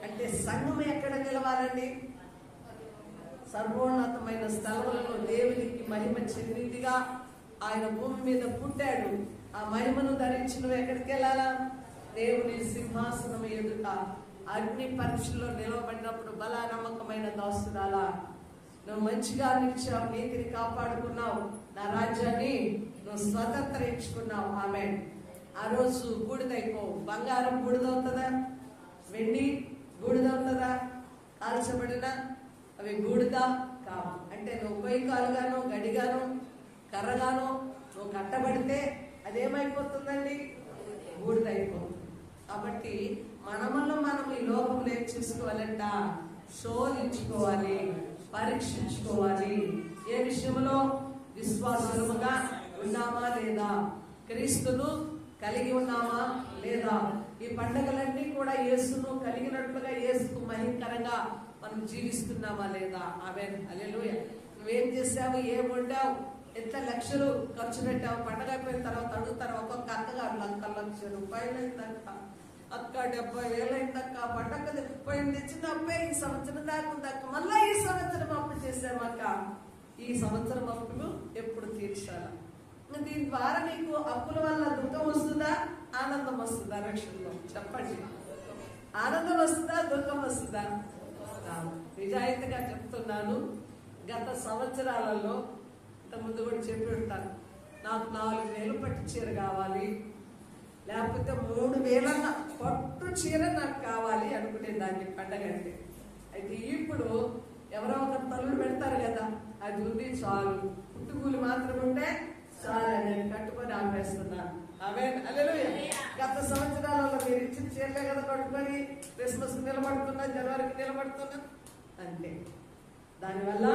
అంటే సంఘం ఎక్కడ నిలవాలండి? సర్వోన్నతమైన స్థలములలో దేవునికి మహిమ చెందిందిగా ఆయన భూమి మీద పుట్టాడు. ఆ మహిమను ధరించి నువ్వు ఎక్కడికి వెళ్ళాలా? దేవుని సింహాసనం ఎదుట అగ్ని పరీక్షలో నిలవబడినప్పుడు బలా నమ్మకమైన దాసురాలా, నువ్వు మంచిగా నిలిచావు, నీతిని కాపాడుకున్నావు, నా రాజ్యాన్ని నువ్వు స్వతంత్రించుకున్నావు. ఆమేన్. ఆ రోజు బూడిదైపోవు. బంగారం బూడిదవుతుందా? వెండి బూడిదవుతుందా? కాల్చబడిన అవి బూడిద కావు. అంటే నువ్వు పైకాలుగాను, గడిగాను, కర్రగాను నువ్వు కట్టబడితే అదేమైపోతుందండి? బూడిదైపోతుంది. కాబట్టి మనమల్లో మనం ఈ లోకంలో ఏం చేసుకోవాలంట? శోధించుకోవాలి, పరీక్షించుకోవాలి. ఏ విషయంలో? విశ్వాసముగా ఉన్నామా లేదా? క్రీస్తును కలిగి ఉన్నామా లేదా? ఈ పండుగలన్నీ కూడా యేసును కలిగినట్లుగా, యేసుకు మహిమకరంగా మనం జీవిస్తున్నామా లేదా? ఆమేన్. హల్లెలూయా. నువ్వేం చేసావు? ఏం వండావు? ఎంత లక్షలు ఖర్చు పెట్టావు? పండగ అయిపోయిన తర్వాత అడుగుతారు ఒక్కొక్క అక్కగారు, ₹1,00,000 అయిందక్క, అక్క 70,000 అయిందక్క, పండగ పోయింది తెచ్చింది అప్పే, ఈ సంవత్సరం దాకా ఉందక్క, మళ్ళా ఈ సంవత్సరం అప్పు చేసామక్క. ఈ సంవత్సరం అప్పులు ఎప్పుడు తీర్చాలా? దీని ద్వారా నీకు అప్పుల వల్ల దుఃఖం వస్తుందా, ఆనందం వస్తుందా? రక్షణలో చెప్పండి. ఆనందం వస్తుందా, దుఃఖం వస్తుందా? నిజాయితీగా చెప్తున్నాను, గత సంవత్సరాలలో ఇంతకుముందు కూడా చెప్పి ఉంటాను, నాకు 4,000 పట్టు చీర కావాలి, లేకపోతే 3,000 పట్టు చీర నాకు కావాలి అనుకునేదాన్ని పండగ అంటే. అయితే ఇప్పుడు ఎవరో ఒక తల్లులు పెడతారు కదా, అది ఉంది చాలు, పుట్టుకూలు మాత్రం ఉంటే చాలు అని కట్టుకొని ఆపేస్తున్నాను. ఆమేన్. హల్లెలూయా. గత సంవత్సరాలలో మీరు ఇచ్చిన చీరలే కదా కట్టుకొని క్రిస్మస్ నిలబడుతున్నా, జనవరికి నిలబడుతున్నా అంటే. దానివల్ల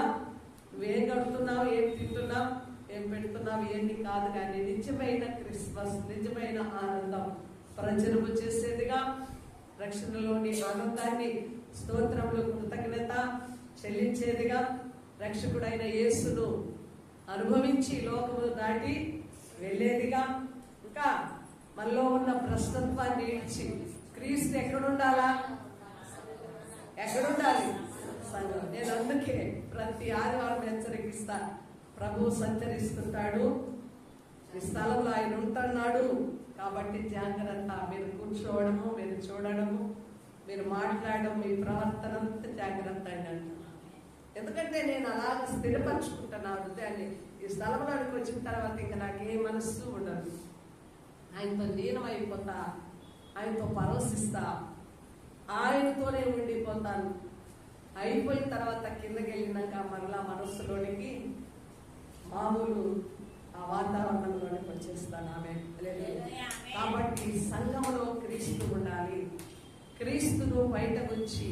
నువ్వేం కడుతున్నావు, ఏం తింటున్నావు, ఏం పెడుతున్నావు ఇవన్నీ కాదు, కానీ నిజమైన క్రిస్మస్, నిజమైన ఆనందం ప్రజలు చేసేదిగా, రక్షణలోని ఆనందాన్ని, స్తోత్రములు, కృతజ్ఞత చెల్లించేదిగా, రక్షకుడైన యేసును అనుభవించి లోకము దాటి వెళ్ళేదిగా, ఇంకా మనలో ఉన్న ప్రస్తుత్వాన్ని ఇచ్చి క్రీస్తు ఎక్కడుండాలా? ఎక్కడుండాలి? సంఘం. నేను అందుకే ప్రతి ఆదివారం హెచ్చరిస్తా, ప్రభు సంచరిస్తుంటాడు, ఈ స్థలంలో ఆయన ఉంటున్నాడు. కాబట్టి జాగ్రత్త. మీరు కూర్చోవడము, మీరు చూడడము, మీరు మాట్లాడడం, మీ ప్రవర్తన అంతా జాగ్రత్త అయినట్టు. ఎందుకంటే నేను అలాగ స్థిరపరచుకుంటున్నా హృదయాన్ని. ఈ స్థలంలోకి వచ్చిన తర్వాత ఇంకా నాకు ఏ మనస్సు ఉండదు. ఆయనతో లీనమైపోతా, ఆయనతో పరవశిస్తా, ఆయనతోనే ఉండిపోతాను. అయిపోయిన తర్వాత కిందకి వెళ్ళినాక మరలా మనస్సులోనికి మామూలు ఆ వాతావరణంలోనికి వచ్చేస్తాను. ఆమె కాబట్టి సంఘంలో క్రీస్తు ఉండాలి. క్రీస్తును బయట వచ్చి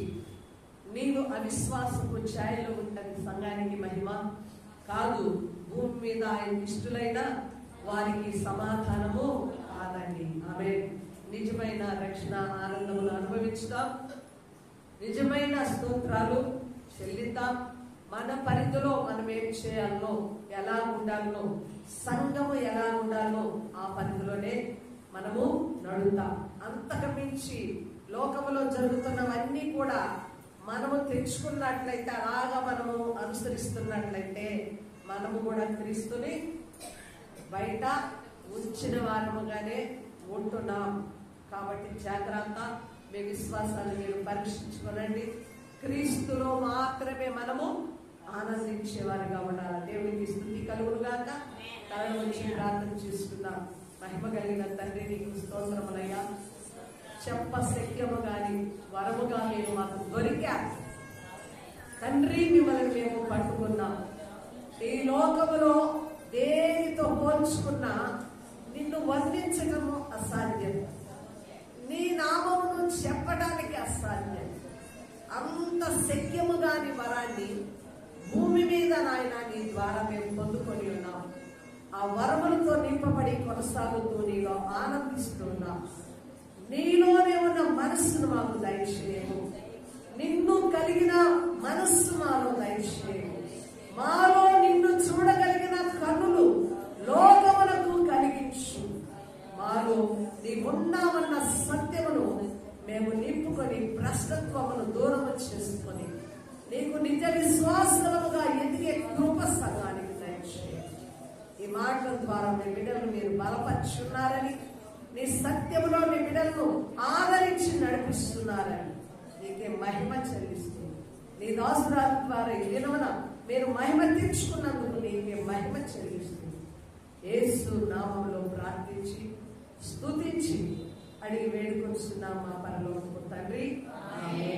నీవు అవిశ్వాసపు ఛాయలో ఉంటుంది సంఘానికి మహిమ కాదు. భూమి మీద ఆయన ఇష్టలైన వారికి సమాధానము కాదండి. ఆమె నిజమైన రక్షణ ఆనందములు అనుభవించుతాం, నిజమైన స్తోత్రాలు చెల్లిద్దాం. మన పరిధిలో మనం ఏం చేయాలో, ఎలా ఉండాలో, సంఘము ఎలా ఉండాలో ఆ పరిధిలోనే మనము నడుద్దాం. అంతకు మించి లోకములో జరుగుతున్నవన్నీ కూడా మనము తెచ్చుకున్నట్లయితే, అలాగా మనము అనుసరిస్తున్నట్లయితే మనము కూడా క్రీస్తుని బయట ఉంచిన వారముగానే ఉంటున్నాం. కాబట్టి జాగ్రత్త. మీ విశ్వాసాన్ని మీరు పరీక్షించుకోనండి. క్రీస్తులో మాత్రమే మనము ఆనందించేవారుగా ఉండాలి. దేవునికి స్తుతి కలుగునుగాక. తలను వచ్చి ప్రార్థన చేసుకుందాం. మహిమ కలిగిన తండ్రి, నీకు స్తోత్రములయ్యా. చెప్ప శక్యము గాని వరముగా మేము మాకు దొరికా తండ్రి. మిమ్మల్ని మేము పట్టుకున్నాం. ఈ లోకములో దేనితో పోల్చుకున్నా నిన్ను వర్ణించడము అసాధ్యం. నీ నామమును చెప్పడానికి అసాధ్యం. అంత శక్యము కాని వరాన్ని భూమి మీద నాయన నీ ద్వారా మేము పొందుకొని ఉన్నాం. ఆ వరములతో నింపబడి కొనసాగుతూ నీలో ఆనందిస్తున్నాం. నీలోనే ఉన్న మనస్సును మాకు దయచేయము. నిన్ను కలిగిన మనస్సు మాలో దయచేయము. మాలో నిన్ను చూడగలిగిన కన్నులు లోకములకు కలిగించు. మాలో నీవున్నామన్న సత్యమును మేము నింపుకొని భ్రష్టత్వమును దూరము చేసుకొని నీకు నిజ విశ్వాసముగా ఎదిగే కృప సంఘానికి దయచేయండి. ఈ మాటల ద్వారా మీ బిడ్డలు మీరు బలపరుచున్నారని, నీ సత్యములో మీ బిడ్డలను ఆదరించి నడిపిస్తున్నారని నీకే మహిమ చెల్లిస్తుంది. నీ దాసురాల ద్వారా ఈ దినమున మీరు మహిమ తెచ్చుకున్నందుకు నీకే మహిమ చెల్లిస్తుంది. యేసు నామములో ప్రార్థించి స్తుతించి అడిగి వేడుకొస్తున్నాం మా పరలోకపు తండ్రి. ఆమేన్.